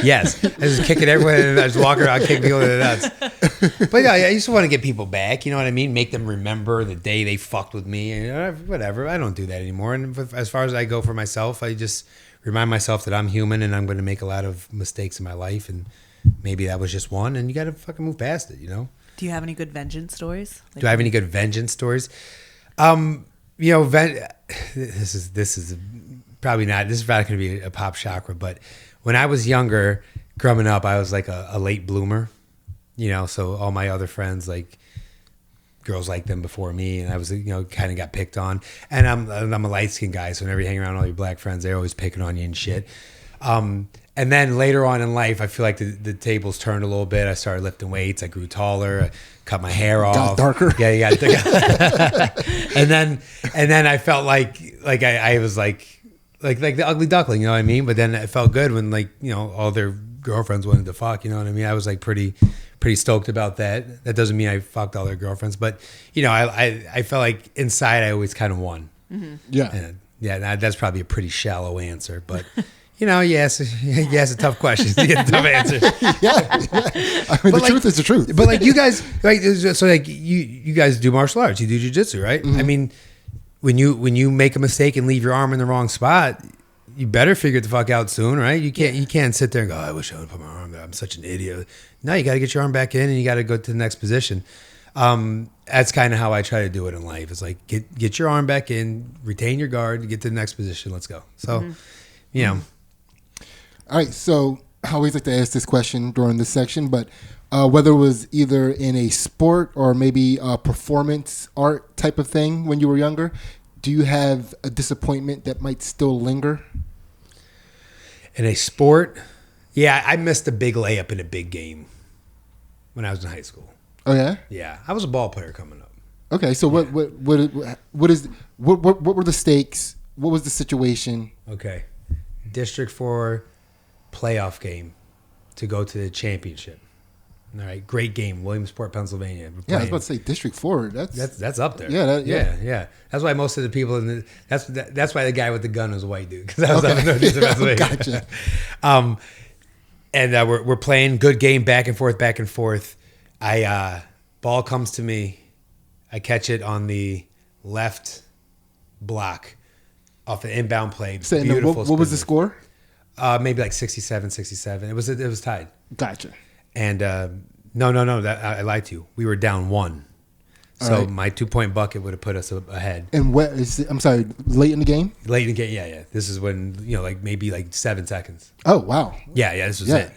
Yes, I just kicking everyone, and I just walk around kicking people in the nuts. But yeah, I used to want to get people back. You know what I mean? Make them remember the day they fucked with me, and whatever. I don't do that anymore. And as far as I go for myself, I just remind myself that I'm human and I'm going to make a lot of mistakes in my life, and maybe that was just one, and you got to fucking move past it, Do you have any good vengeance stories? Do I have any good vengeance stories? This is probably not going to be a pop chakra, but when I was younger, growing up, I was like a late bloomer, so all my other friends, like girls like them before me, and I was, kind of got picked on, and I'm a light-skinned guy, so whenever you hang around all your black friends, they're always picking on you and shit. And then later on in life, I feel like the tables turned a little bit. I started lifting weights. I grew taller. I cut my hair off. Got darker. Yeah. and then I felt like I was like the ugly duckling, you know what I mean? But then it felt good when all their girlfriends wanted to fuck, you know what I mean? I was like pretty stoked about that. That doesn't mean I fucked all their girlfriends, but I felt like inside I always kind of won. Mm-hmm. Yeah. And, that's probably a pretty shallow answer, but you ask a tough question, you get a tough answer. Yeah. I mean, the truth is the truth. But like you guys, you guys do martial arts, you do jiu-jitsu, right? Mm-hmm. I mean, when you make a mistake and leave your arm in the wrong spot, you better figure it the fuck out soon, right? You can't sit there and go, I wish I would put my arm there. I'm such an idiot. No, you got to get your arm back in and you got to go to the next position. That's kind of how I try to do it in life. It's like get your arm back in, retain your guard, get to the next position. Let's go. So, you know. All right. So I always like to ask this question during this section, but whether it was either in a sport or maybe a performance art type of thing when you were younger, do you have a disappointment that might still linger? In a sport, yeah, I missed a big layup in a big game when I was in high school. Oh yeah. Yeah, I was a ball player coming up. Okay, so what were the stakes? What was the situation? Okay, District 4 playoff game to go to the championship. All right, great game, Williamsport, Pennsylvania. Yeah, I was about to say District 4. That's up there. Yeah. That's why most of the people that's why the guy with the gun was a white dude, because I was up in Pennsylvania. Gotcha. And we're playing good game, back and forth. Ball comes to me. I catch it on the left block off an inbound play. So, what was the score? Maybe like 67. It was tied. Gotcha. And no, that I lied to you. We were down 1. So right. my 2-point bucket would have put us ahead. And what is it, I'm sorry, late in the game? Late in the game, yeah. This is when, like maybe like 7 seconds. Oh, wow. Yeah, this was it.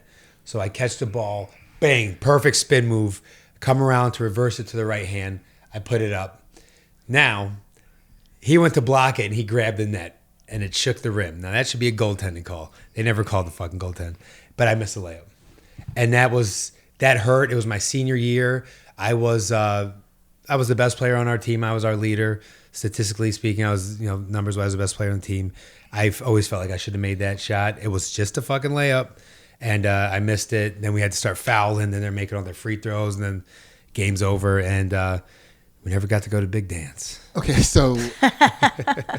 So I catch the ball, bang, perfect spin move, come around to reverse it to the right hand. I put it up. Now, he went to block it and he grabbed the net and it shook the rim. Now that should be a goaltending call. They never called the fucking goaltend, but I missed the layup. And that hurt. It was my senior year. I was the best player on our team. I was our leader. Statistically speaking, I was, numbers wise, the best player on the team. I've always felt like I should have made that shot. It was just a fucking layup. And I missed it. Then we had to start fouling. Then they're making all their free throws. And then game's over. And we never got to go to big dance. Okay, so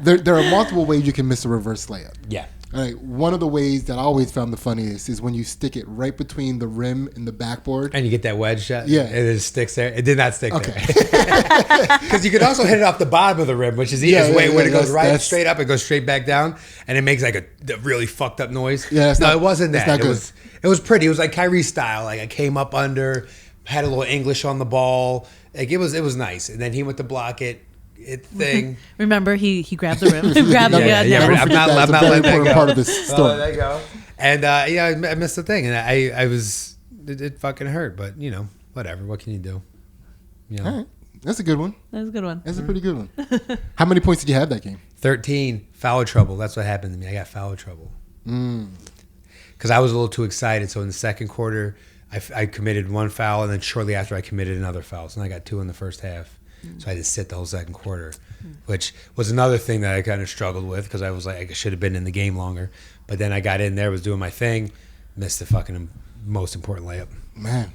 there are multiple ways you can miss a reverse layup. Yeah. All right, one of the ways that I always found the funniest is when you stick it right between the rim and the backboard. And you get that wedge shot? Yeah. And it sticks there? It did not stick there. Because you could also hit it off the bottom of the rim, which is the easiest way. When it goes straight up, it goes straight back down, and it makes like a really fucked up noise. Yeah, it wasn't that. Not good. It was pretty. It was like Kyrie style. Like I came up under, had a little English on the ball. Like it was nice. And then he went to block it. Thing. Remember, he grabbed the rim. I'm not letting that go. Part of this story. There you go. And I missed the thing, and I was it fucking hurt, but whatever. What can you do? All right, that's a good one. That's a good one. That's a pretty good one. How many points did you have that game? 13. Foul trouble. That's what happened to me. I got foul trouble because I was a little too excited. So in the second quarter, I committed 1 foul, and then shortly after I committed another foul. So I got 2 in the first half. So I had to sit the whole second quarter, which was another thing that I kind of struggled with because I was like, I should have been in the game longer. But then I got in there, was doing my thing, missed the fucking most important layup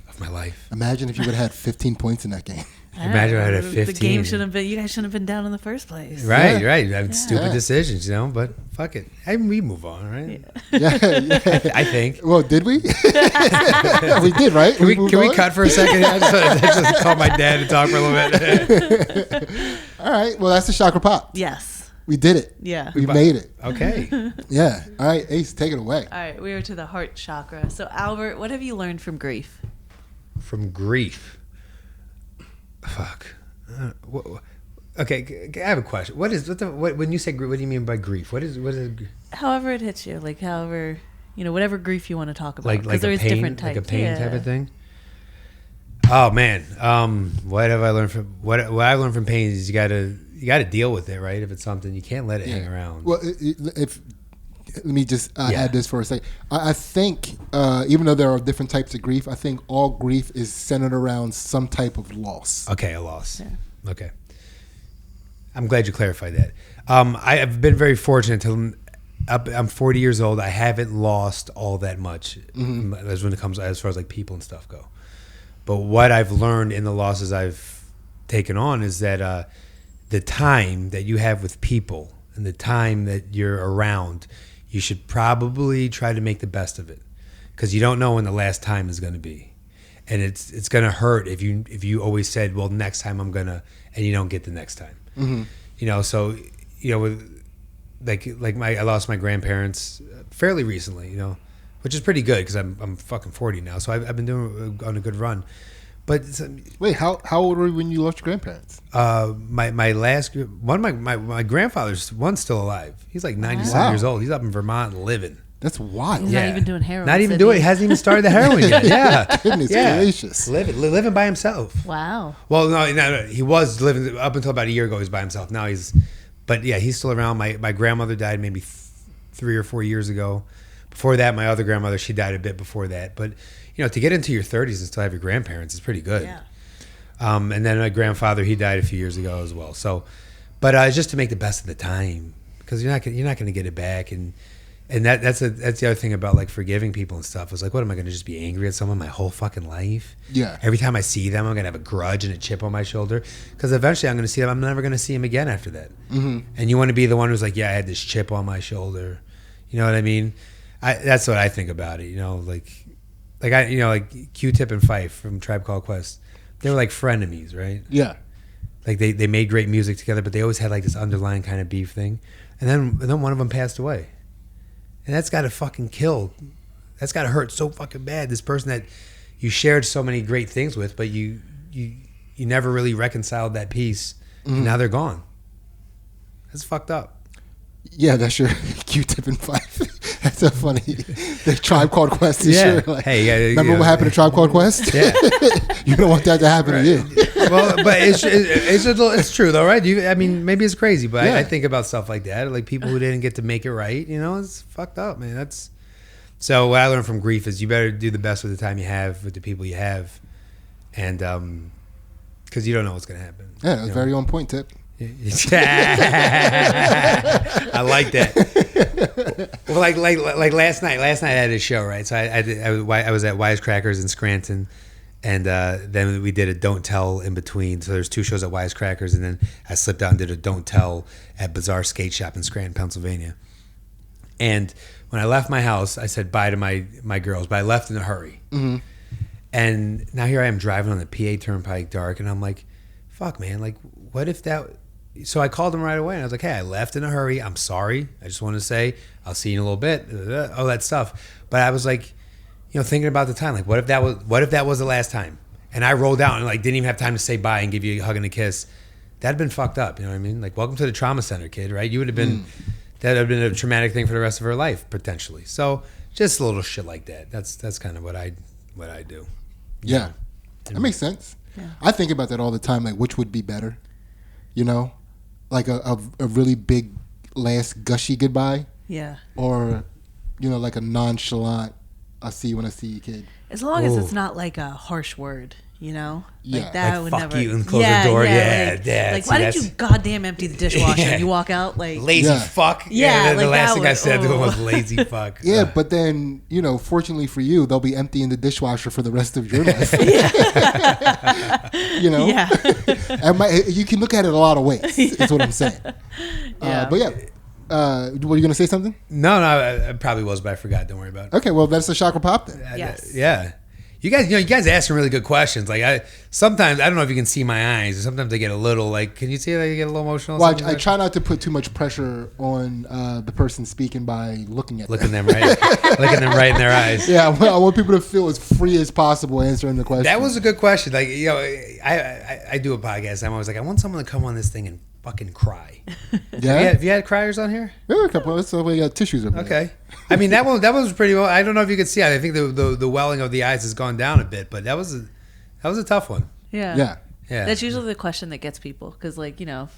of my life. Imagine if you would have had 15 points in that game. Imagine I had a 15. The game shouldn't have been. You guys shouldn't have been down in the first place. Right. I had stupid decisions, but fuck it. We move on, right? Yeah. I think. Well, did we? We did, right? Can we cut for a second? I just call my dad and talk for a little bit. All right. Well, that's the Chakra Pop. Yes. We did it. Yeah. We made it. Okay. Yeah. All right, Ace, take it away. All right. We are to the heart chakra. So, Albert, what have you learned from grief? From grief? Fuck. Okay, I have a question. When you say grief, what do you mean by grief? What is? However it hits you, like however whatever grief you want to talk about. Like there a is pain, different types. like a pain type of thing. Oh man, what have I learned from what I learned from pain is you gotta deal with it, right? If it's something you can't let it hang around. Well, let me just add this for a second. I think even though there are different types of grief, I think all grief is centered around some type of loss. Okay, a loss. Yeah. Okay. I'm glad you clarified that. I have been very fortunate I'm 40 years old. I haven't lost all that much as when it comes as far as like people and stuff go. But what I've learned in the losses I've taken on is that the time that you have with people and the time that you're around, you should probably try to make the best of it because you don't know when the last time is going to be. And it's going to hurt if you always said, well, next time I'm going to, and you don't get the next time. So, I lost my grandparents fairly recently, which is pretty good because I'm fucking 40 now. So I've been doing on a good run. But wait, how old were you when you lost your grandparents? my last one, my grandfather's one's still alive. He's like 97 years old. He's up in Vermont living. That's wild. He's not even doing heroin. Not even doing it. He hasn't even started the heroin yet. Yeah. Goodness gracious. Living by himself. Wow. Well, no, he was living up until about a year ago. He was by himself. Now but yeah, he's still around. My grandmother died maybe 3 or 4 years ago. Before that, my other grandmother, she died a bit before that. But, to get into your 30s and still have your grandparents is pretty good. Yeah. And then my grandfather, he died a few years ago as well. So, but it's just to make the best of the time, because you're not going to get it back. And that's the other thing about like forgiving people and stuff. Is like, what am I going to just be angry at someone my whole fucking life? Yeah. Every time I see them, I'm going to have a grudge and a chip on my shoulder, because eventually I'm going to see them. I'm never going to see them again after that. Mm-hmm. And you want to be the one who's like, yeah, I had this chip on my shoulder. You know what I mean? That's what I think about it. Like Q-Tip and Fife from Tribe Called Quest, they were like frenemies, right? Yeah. Like they made great music together, but they always had like this underlying kind of beef thing. And then one of them passed away. And that's got to fucking kill. That's got to hurt so fucking bad. This person that you shared so many great things with, but you never really reconciled that peace. Mm-hmm. And now they're gone. That's fucked up. Yeah, that's your Q-Tip and Fife. That's so funny. The Tribe Called Quest is sure. Like, hey, remember what happened to Tribe Called Quest? Yeah. You don't want that to happen to you. Well, but it's true though, right? Maybe it's crazy, but I think about stuff like that, like people who didn't get to make it right. It's fucked up, man. So what I learned from grief is you better do the best with the time you have with the people you have, and because you don't know what's gonna happen. Yeah, that's very on point, Tip. I like that. Well, like last night. Last night I had a show, right? So I was at Wisecrackers in Scranton, and then we did a Don't Tell in between. So there's 2 shows at Wisecrackers, and then I slipped out and did a Don't Tell at Bazaar Skate Shop in Scranton, Pennsylvania. And when I left my house, I said bye to my girls, but I left in a hurry. Mm-hmm. And now here I am driving on the PA Turnpike dark, and I'm like, fuck, man, like, what if that... So I called him right away, and I was like, hey, I left in a hurry. I'm sorry. I just want to say I'll see you in a little bit. All that stuff. But I was like, thinking about the time, like, what if that was the last time? And I rolled out and like didn't even have time to say bye and give you a hug and a kiss. That'd been fucked up. You know what I mean? Like, welcome to the trauma center, kid, right? You would have been... That would have been a traumatic thing for the rest of her life, potentially. So just a little shit like that. That's kind of what I do. Yeah. That makes sense. Yeah. I think about that all the time, like which would be better, like a really big last gushy goodbye. Yeah. Or, like a nonchalant, I'll see you when I see you, kid. As long as it's not like a harsh word. Like that like would fuck never. You and close the door. Like why didn't you goddamn empty the dishwasher? And you walk out like lazy fuck. Yeah, the last thing I said to him was lazy fuck. Yeah, but then fortunately for you, they'll be emptying the dishwasher for the rest of your life. Yeah. You can look at it a lot of ways. Is what I'm saying. Yeah. But yeah. Were you gonna say something? No, I probably was, but I forgot. Don't worry about it. Okay, well that's a Chakra Pop then. Yes. Yeah. You guys ask some really good questions. Like sometimes I don't know if you can see my eyes. Sometimes I get a little like. Can you see that you get a little emotional? Well, I try not to put too much pressure on the person speaking by looking at them right in their eyes. Yeah, I want people to feel as free as possible answering the question. That was a good question. Like I do a podcast. I'm always like, I want someone to come on this thing and fucking cry. Yeah. Have you had criers on here? Yeah, a couple. So we got tissues over there. Okay. I mean that one was pretty well. I don't know if you could see it. I think the welling of the eyes has gone down a bit, but that was a tough one. Yeah. Yeah. Yeah. That's usually the question that gets people because like you're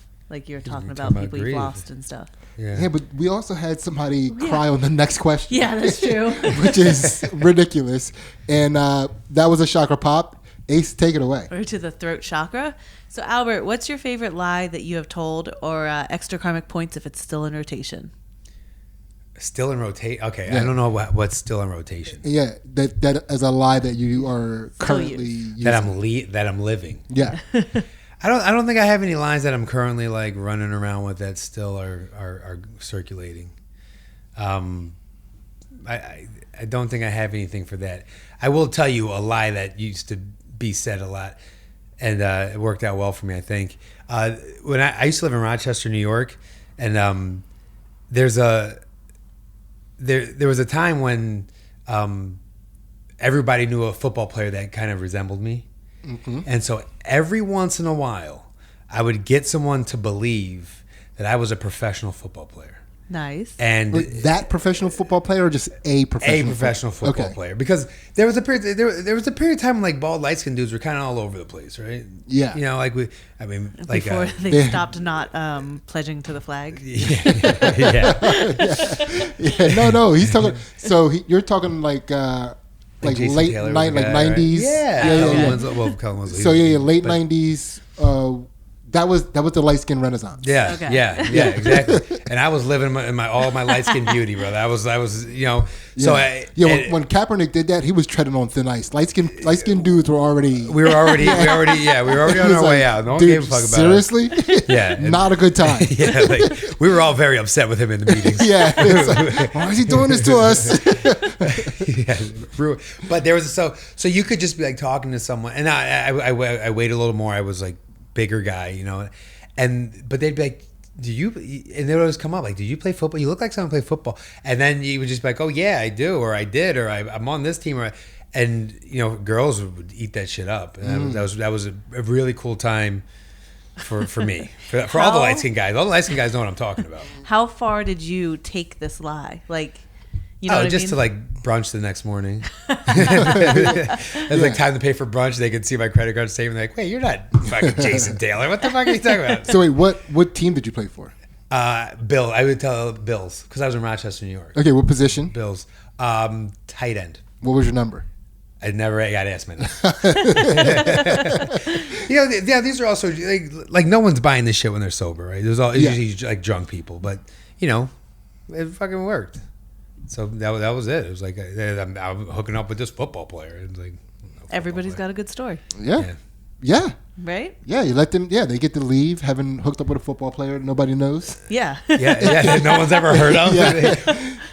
talking about people you've lost and stuff. Yeah, but we also had somebody cry on the next question. Yeah, that's true. Which is ridiculous. And that was a Chakra Pop. Ace, take it away. Or to the throat chakra. So, Albert, what's your favorite lie that you have told or extra karmic points if it's still in rotation? Still in rotation? Okay, yeah. I don't know what's still in rotation. Yeah, that is a lie that you are currently using. That I'm living. Yeah. I don't think I have any lines that I'm currently like running around with that still are circulating. I don't think I have anything for that. I will tell you a lie that used to be said a lot, and it worked out well for me, I think. When I used to live in Rochester, New York, and there was a time when everybody knew a football player that kind of resembled me. And so every once in a while, I would get someone to believe that I was a professional football player. Nice. And that professional football player, or just a professional football player, because there was a period there was a period of time when like bald light skinned dudes were kind of all over the place, right? Yeah, you know, like before they stopped not pledging to the flag. No, he's talking. So you're talking like late Taylor night, like guy, 90s. Right? So late 90s. That was the light skin renaissance. Yeah, okay. yeah, exactly. And I was living in all my light skin beauty, brother. I was, you know. So when Kaepernick did that, he was treading on thin ice. Light skin dudes were already. We were already on our way out. No one gave a fuck about seriously? it. Seriously? Yeah, not a good time. Yeah, like we were all very upset with him in the meetings. Yeah, it's like, why is he doing this to us? Yeah, but there was so you could just be like talking to someone, and I waited a little more. I was like bigger guy, you know, but they'd be like, do you, and they would always come up like, do you play football? You look like someone play football. And then you would just be like, oh yeah, I do, or I did, or I'm on this team, and you know, girls would eat that shit up. And that was a really cool time for me, for all the light skinned guys. All the light skinned guys know what I'm talking about. How far did you take this lie? Like, you know, just to like brunch the next morning. It was like time to pay for brunch. They could see my credit card statement. They're like, wait, you're not fucking Jason Taylor. What the fuck are you talking about? So wait, what team did you play for? Bill. I would tell Bills because I was in Rochester, New York. Okay, what position? Bills. Tight end. What was your number? I never got asked my number. You know, yeah, these are also like no one's buying this shit when they're sober, right? There's all usually like drunk people, but you know, it fucking worked. So that was it. It was like I'm hooking up with this football player. It's like everybody's got a good story. Yeah. Right? Yeah, you let them. Yeah, they get to leave having hooked up with a football player that nobody knows. Yeah. Yeah. No one's ever heard of.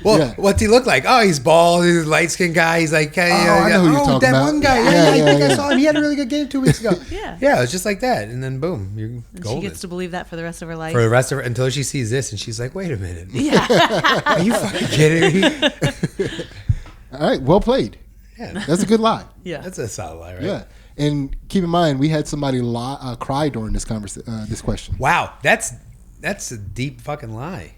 Well, what's he look like? Oh, he's bald. He's a light skinned guy. He's like, I know who you're talking that about. one guy. I think I saw him. He had a really good game 2 weeks ago. Yeah. It's just like that, and then boom, you're golden. She gets to believe that for the rest of her life. For the rest of her, until she sees this, and she's like, wait a minute. Yeah. Are you fucking kidding me? All right, well played. Yeah, that's a good lie. Yeah, that's a solid lie, right? Yeah. And keep in mind, we had somebody cry during this this question. Wow, that's a deep fucking lie.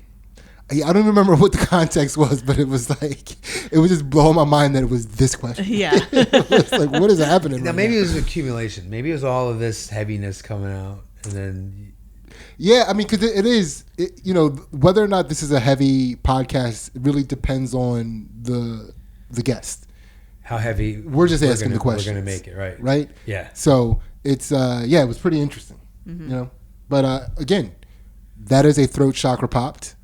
Yeah, I don't remember what the context was, but it was like it was just blowing my mind that it was this question. Yeah, it was like, what is happening? Now maybe it was accumulation. Maybe it was all of this heaviness coming out, and then. Yeah, I mean, because it is, you know, whether or not this is a heavy podcast, it really depends on the guest. How heavy? We're just asking the question. We're gonna make it right. Right. Yeah. So it's it was pretty interesting, you know. But again, that is a throat chakra popped.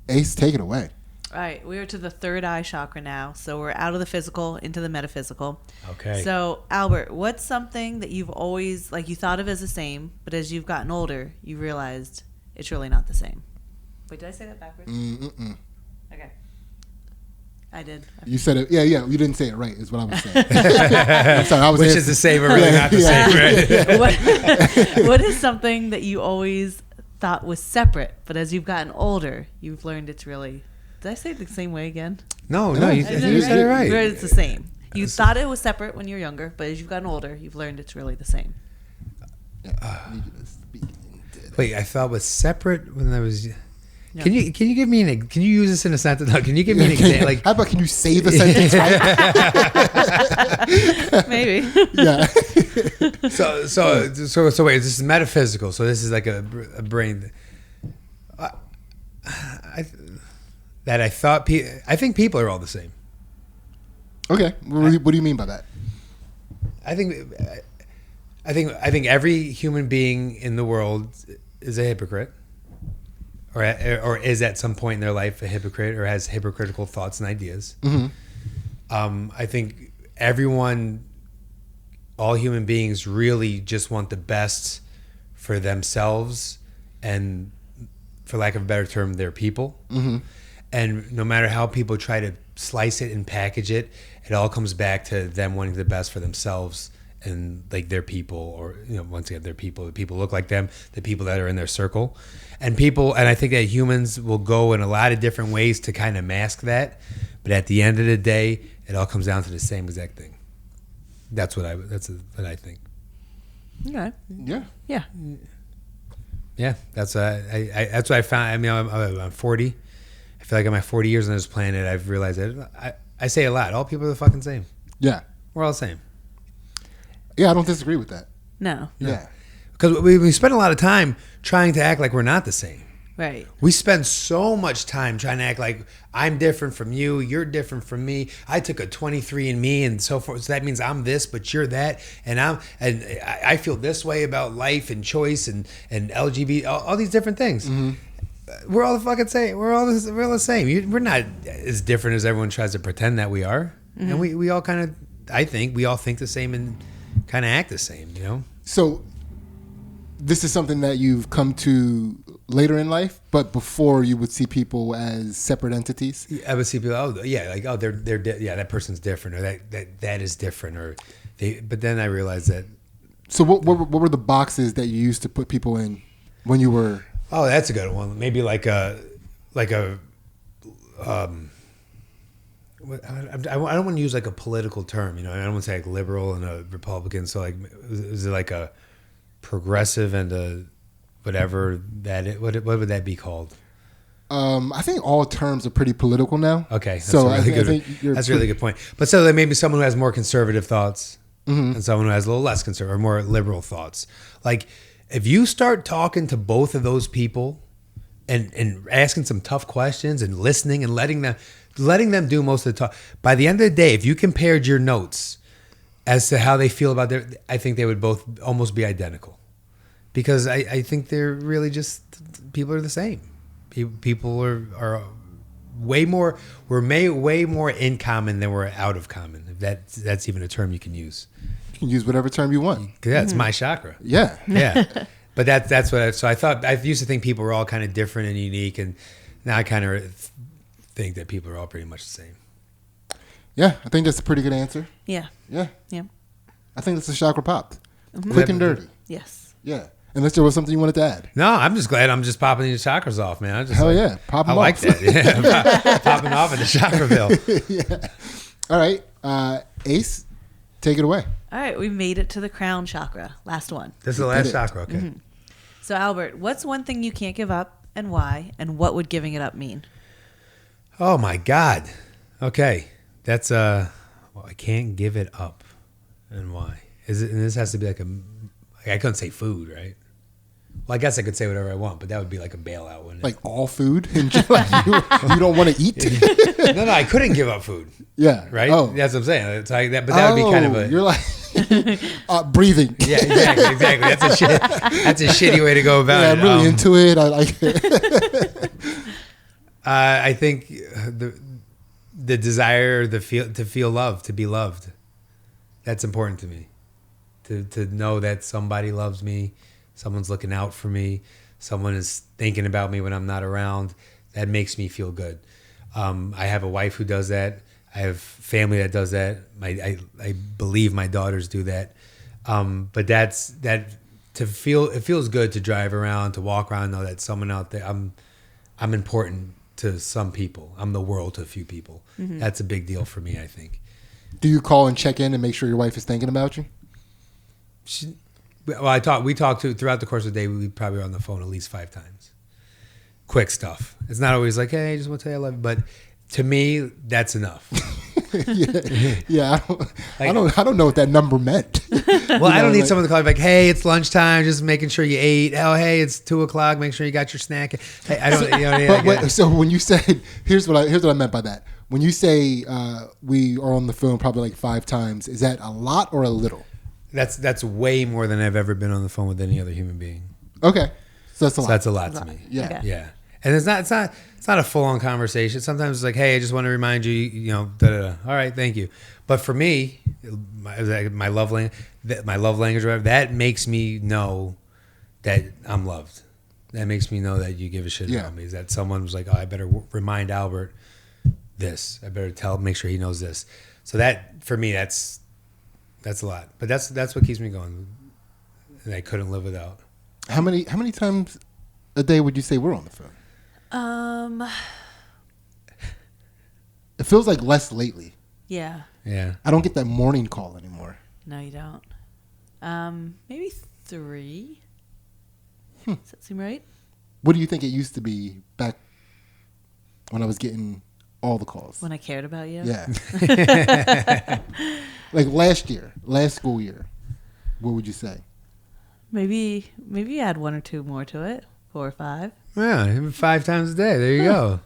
Ace, take it away. All right, we are to the third eye chakra now, so we're out of the physical into the metaphysical. Okay. So Albert, what's something that you've always you thought of as the same, but as you've gotten older, you realized it's really not the same? Wait, did I say that backwards? Okay. I did. You said it. Yeah. You didn't say it right. Is what I was saying. I'm sorry. Which is the same, or really not the same, right? What is something that you always thought was separate, but as you've gotten older, you've learned it's really. Did I say it the same way again? No. You said it right. It's the same. You thought it was separate when you were younger, but as you've gotten older, you've learned it's really the same. Wait, I thought it was separate when I was. Yeah. Can you give me can you use this in a sentence? No, can you give me an example? Like, how about can you say the sentence right? Maybe. Yeah. So wait, this is metaphysical. So this is like a brain. I think people are all the same. Okay. What do you mean by that? I think every human being in the world is a hypocrite. Or is at some point in their life a hypocrite or has hypocritical thoughts and ideas. I think all human beings really just want the best for themselves and, for lack of a better term, their people. And no matter how people try to slice it and package it, it all comes back to them wanting the best for themselves and like their people, or once again their people, the people who look like them, the people that are in their circle, and I think that humans will go in a lot of different ways to kind of mask that, but at the end of the day, it all comes down to the same exact thing. That's what I think. Okay. Yeah. Yeah. Yeah, that's what I found. I mean, I'm 40. I feel like in my 40 years on this planet, I've realized that I say a lot. All people are the fucking same. Yeah. We're all the same. Yeah, I don't disagree with that. No. Yeah. Because we spend a lot of time trying to act like we're not the same. Right. We spend so much time trying to act like I'm different from you, you're different from me. I took a 23andMe and so forth. So that means I'm this, but you're that, and I feel this way about life and choice and LGBT, all these different things. Mm-hmm. We're all the fucking same. We're all the same. We're not as different as everyone tries to pretend that we are. Mm-hmm. And we all kind of, I think, we all think the same and kind of act the same, you know? So this is something that you've come to later in life, but before you would see people as separate entities. I would see people, that person's different, or that is different, or they. But then I realized that. So what were the boxes that you used to put people in when you were? Oh, that's a good one. Maybe I don't want to use like a political term, you know. I don't want to say like liberal and a Republican. So like, is it like a progressive and a whatever that is, what would that be called? I think all terms are pretty political now. Okay, that's a really good point. But so there may be someone who has more conservative thoughts, mm-hmm. and someone who has a little less conservative or more liberal thoughts. Like if you start talking to both of those people and asking some tough questions and listening and letting them do most of the talk, by the end of the day, if you compared your notes as to how they feel about I think they would both almost be identical. Because I think they're really just, people are the same. People are way more, way more in common than we're out of common. If that's even a term you can use. You can use whatever term you want. Yeah, it's my chakra. Yeah. Yeah. But that's what so I thought, I used to think people were all kind of different and unique, and now I kind of think that people are all pretty much the same. Yeah, I think that's a pretty good answer. Yeah. Yeah. Yeah. I think that's a chakra pop. Mm-hmm. Quick and dirty. Yes. Yeah. Unless there was something you wanted to add. No, I'm just glad I'm just popping these chakras off, man. Hell yeah. Pop them I off. like that. Yeah. Popping off at the Chakraville. Yeah. All right. Ace, take it away. All right. We made it to the crown chakra. Last one. This is the last chakra. Okay. Mm-hmm. So, Albert, what's one thing you can't give up and why? And what would giving it up mean? Oh, my God. Okay. That's, I can't give it up. And why? And this has to be like I couldn't say food, right? Well, I guess I could say whatever I want, but that would be like a bailout, wouldn't it? Like all food? And like you don't want to eat? No, I couldn't give up food. Yeah. Right? Oh. That's what I'm saying. It's like that, but that would be kind of a... You're like... breathing. Yeah, exactly. That's a shitty way to go about it. I'm really into it. I like it. I think the desire to feel loved, to be loved. That's important to me. To know that somebody loves me, someone's looking out for me, someone is thinking about me when I'm not around. That makes me feel good. I have a wife who does that. I have family that does that. I believe my daughters do that. But it feels good to drive around, to walk around, know that someone out there, I'm important to some people. I'm the world to a few people. Mm-hmm. That's a big deal for me, I think. Do you call and check in and make sure your wife is thinking about you? We talked throughout the course of the day. We probably were on the phone at least 5 times. Quick stuff. It's not always like, hey, I just want to tell you I love you. But to me, that's enough. Yeah. I don't know what that number meant. Well, I don't need someone to call me like, hey, it's lunchtime, just making sure you ate. Oh, hey, it's 2:00. Make sure you got your snack. Hey, I don't. So when you said, here's what I meant by that. When you say we are on the phone probably like 5 times, is that a lot or a little? That's way more than I've ever been on the phone with any other human being. Okay, so that's a lot. That's a lot to me. Yeah, okay. Yeah. And it's not a full on conversation. Sometimes it's like, hey, I just want to remind you, All right, thank you. But for me, my love language, that makes me know that I'm loved. That makes me know that you give a shit about me. Is that someone was like, oh, I better remind Albert this. I better make sure he knows this. So that for me, that's a lot. But that's what keeps me going, and I couldn't live without. How many times a day would you say we're on the phone? It feels like less lately. Yeah. Yeah. I don't get that morning call anymore. No, you don't. Maybe 3. Does that seem right? What do you think it used to be back when I was getting all the calls? When I cared about you? Yeah. Like last school year, what would you say? Maybe add 1 or 2 more to it. 4 or 5. Yeah, 5 times a day. There you go.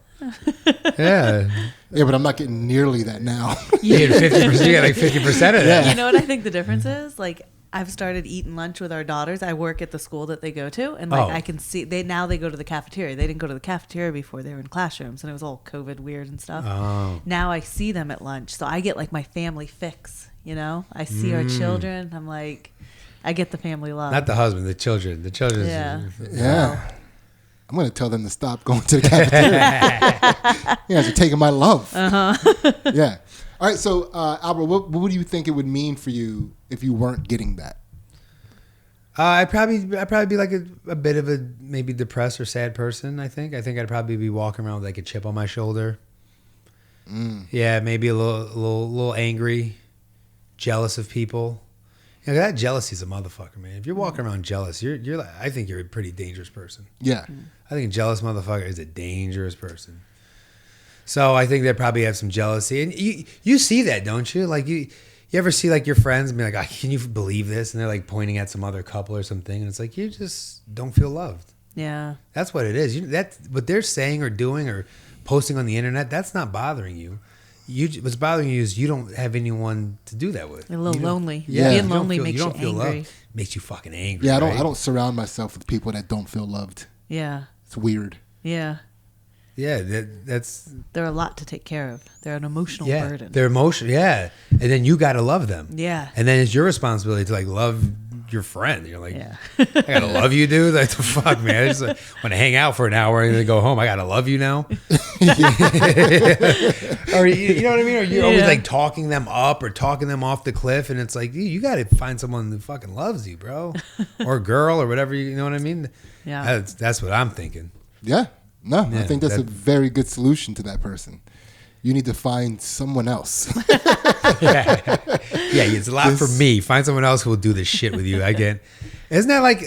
Yeah. Yeah, but I'm not getting nearly that now. You get 50%. You get like 50% of that. Yeah. You know what I think the difference is? Like, I've started eating lunch with our daughters. I work at the school that they go to, and like I can see they go to the cafeteria. They didn't go to the cafeteria before; they were in classrooms, and it was all COVID weird and stuff. Oh. Now I see them at lunch, so I get like my family fix. You know, I see our children. I'm like, I get the family love. Not the husband, the children. The children. Yeah. Yeah. I'm going to tell them to stop going to the cafeteria. You guys are taking my love. Yeah. All right. So, Albert, what do you think it would mean for you if you weren't getting that? I'd probably be like a bit of a maybe depressed or sad person. I think I'd probably be walking around with like a chip on my shoulder. Yeah, maybe a little angry, jealous of people. You know, that jealousy is a motherfucker, man. If you're walking around jealous, you're like, I think you're a pretty dangerous person. Yeah. I think a jealous motherfucker is a dangerous person. So I think they probably have some jealousy, and you see that, don't you? Like you ever see like your friends and be like, "Can you believe this?" And they're like pointing at some other couple or something, and it's like you just don't feel loved. Yeah. That's what it is. That's what they're saying or doing or posting on the internet. That's not bothering you. What's bothering you is you don't have anyone to do that with. You're a little lonely. Yeah. Being lonely makes you don't feel angry. loved. Makes you fucking angry. Yeah. I right? don't surround myself with people that don't feel loved. Yeah. It's weird. Yeah. Yeah, that's They're a lot to take care of. They're an emotional yeah. burden. They're emotional. Yeah, and then you gotta love them. Yeah. and then it's your responsibility to like love your friend. You're like, Yeah. I gotta love you, dude. Like the fuck, man. I just want to hang out for an hour and then go home. I gotta love you now. Or you know what I mean? Or you're always like talking them up or talking them off the cliff, and it's like you gotta find someone who fucking loves you, bro, or girl, or whatever. You know what I mean? Yeah. That's what I'm thinking. Yeah. No, I Yeah, think that's a very good solution to that person. You need to find someone else. Yeah, it's a lot for me. Find someone else who will do this shit with you. Isn't that like,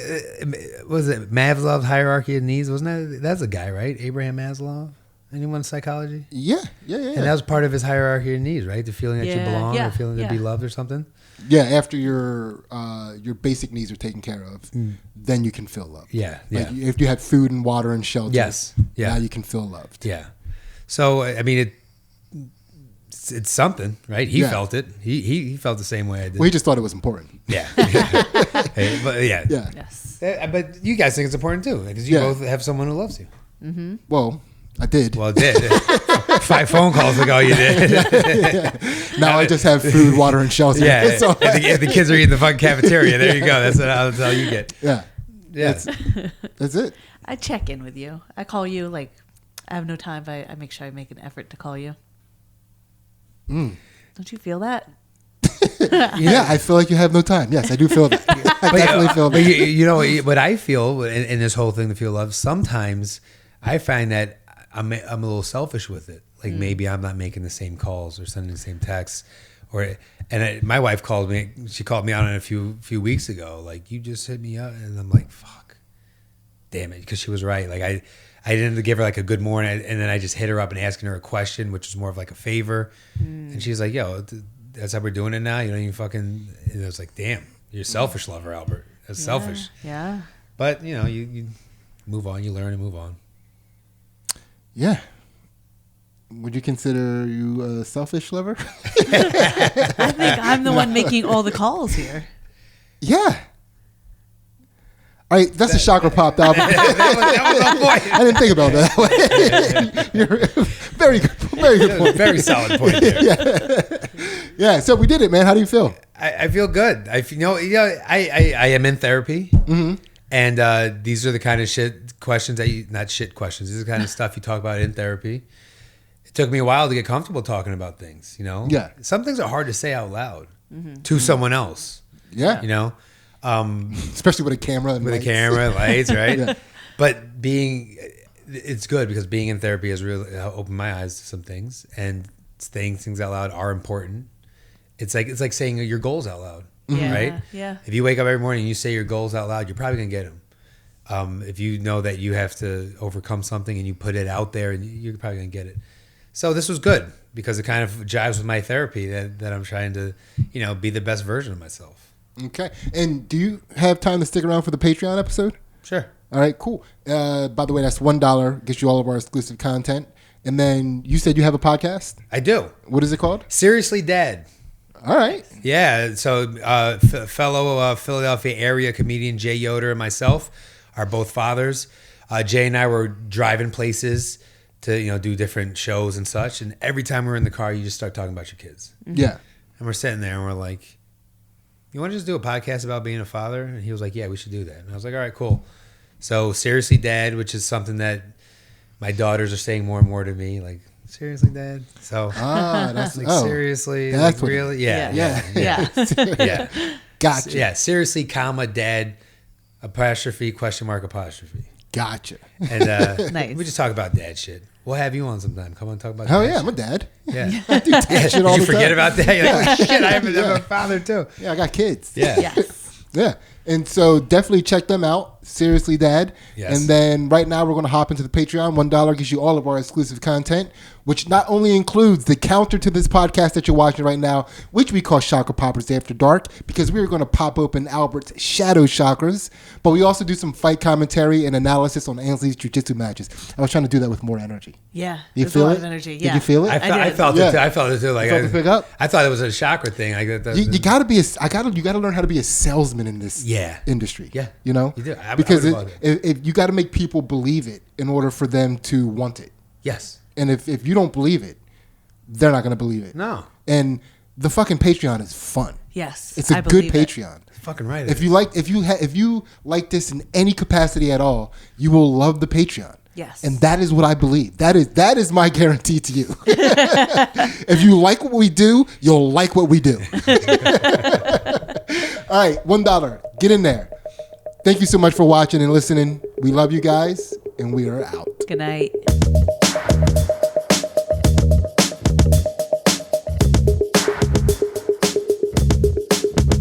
was it Maslow's hierarchy of needs? Wasn't that's a guy, right? Abraham Maslow? Anyone in psychology? Yeah. And that was part of his hierarchy of needs, right? The feeling that you belong, or feeling to be loved or something. Yeah, after your basic needs are taken care of, then you can feel loved. Yeah. Like if you had food and water and shelter, Yes. Yeah. now you can feel loved. Yeah. So I mean, it's something, right? He felt it. He felt the same way I did. Well, he just thought it was important. Yeah. Hey, but yeah. Yes. But you guys think it's important too, because you both have someone who loves you. Mm-hmm. Well, I did. Well, did 5 phone calls ago you did. Now I just have food, water, and shelter. Yeah, So- and the kids are eating the fucking cafeteria. There you go. That's all you get. yeah. Yeah, That's it. I check in with you. I call you like I have no time, but I make sure I make an effort to call you. Don't you feel that? Yeah, I feel like you have no time. Yes, I do feel that. I definitely feel But that. you know what I feel in this whole thing to feel love. Sometimes I find that I'm a little selfish with it. Like maybe I'm not making the same calls or sending the same texts. My wife called me. She called me out on it a few weeks ago. Like, you just hit me up, and I'm like, fuck, damn it, because she was right. Like I didn't give her like a good morning, and then I just hit her up and asking her a question, which was more of like a favor. And she's like, yo, that's how we're doing it now. You don't even fucking. And I was like, damn, you're a selfish lover, Albert. That's selfish. Yeah. But you know, you move on. You learn and move on. Yeah. Would you consider you a selfish lover? I think I'm the one making all the calls here. Yeah. All right, that's a chakra pop album. that was on point. I didn't think about that way. You're very good point. Very solid point there. Yeah, so we did it, man. How do you feel? I feel good. I am in therapy, and these are the kind of shit questions not shit questions. This is the kind of stuff you talk about in therapy. It took me a while to get comfortable talking about things. You know, some things are hard to say out loud to someone else. Yeah, you know, especially with a camera and lights. Lights, right? Yeah. But it's good because being in therapy has really opened my eyes to some things, and saying things out loud are important. It's like saying your goals out loud. Yeah. right? Yeah. If you wake up every morning and you say your goals out loud, you're probably gonna get them. If you know that you have to overcome something and you put it out there, and you're probably gonna get it. So this was good because it kind of jives with my therapy that I'm trying to, be the best version of myself. Okay. And do you have time to stick around for the Patreon episode? Sure. All right, cool. By the way, that's $1. Gets you all of our exclusive content. And then you said you have a podcast? I do. What is it called? Seriously Dad. All right. Yeah. So fellow Philadelphia area comedian Jay Yoder and myself are both fathers. Jay and I were driving places to do different shows and such. And every time we're in the car, you just start talking about your kids. Yeah. And we're sitting there and we're like, you want to just do a podcast about being a father? And he was like, yeah, we should do that. And I was like, all right, cool. So Seriously Dad, which is something that my daughters are saying more and more to me, like, seriously, Dad? So that's like, seriously? That's like, really? Yeah. Yeah. Gotcha. Yeah, seriously, comma, Dad, apostrophe, question mark, apostrophe. Gotcha. And Nice. we just talk about dad shit. We'll have you on sometime. Come on, talk about Hell dad yeah, shit. I'm a dad. Yeah. I do dad shit all Did you the forget time. about that? You're like, oh, shit, I'm a father too. Yeah, I got kids. Yeah. Yes. Yeah. And so definitely check them out. Seriously, Dad. Yes. And then right now we're going to hop into the Patreon. $1 gives you all of our exclusive content, which not only includes the counter to this podcast that you're watching right now, which we call Chakra Poppers After Dark, because we're going to pop open Albert's shadow chakras, but we also do some fight commentary and analysis on Ansley's jiu-jitsu matches. I was trying to do that with more energy. Yeah. You There's feel a lot it? of energy. Did Yeah. you feel it? I felt Yeah. it too. I felt it too. Like, Felt the pick up? I thought it was a chakra thing. You got to be you got to learn how to be a salesman in this industry. Yeah. You know? You do. I because would love if you got to make people believe it in order for them to want it. Yes. And if you don't believe it, they're not going to believe it. No. And the fucking Patreon is fun. Yes. It's a I good believe it. Patreon. Fucking right. If you like this in any capacity at all, you will love the Patreon. Yes. And that is what I believe. That is my guarantee to you. If you like what we do, you'll like what we do. All right, $1. Get in there. Thank you so much for watching and listening. We love you guys, and we are out. Good night.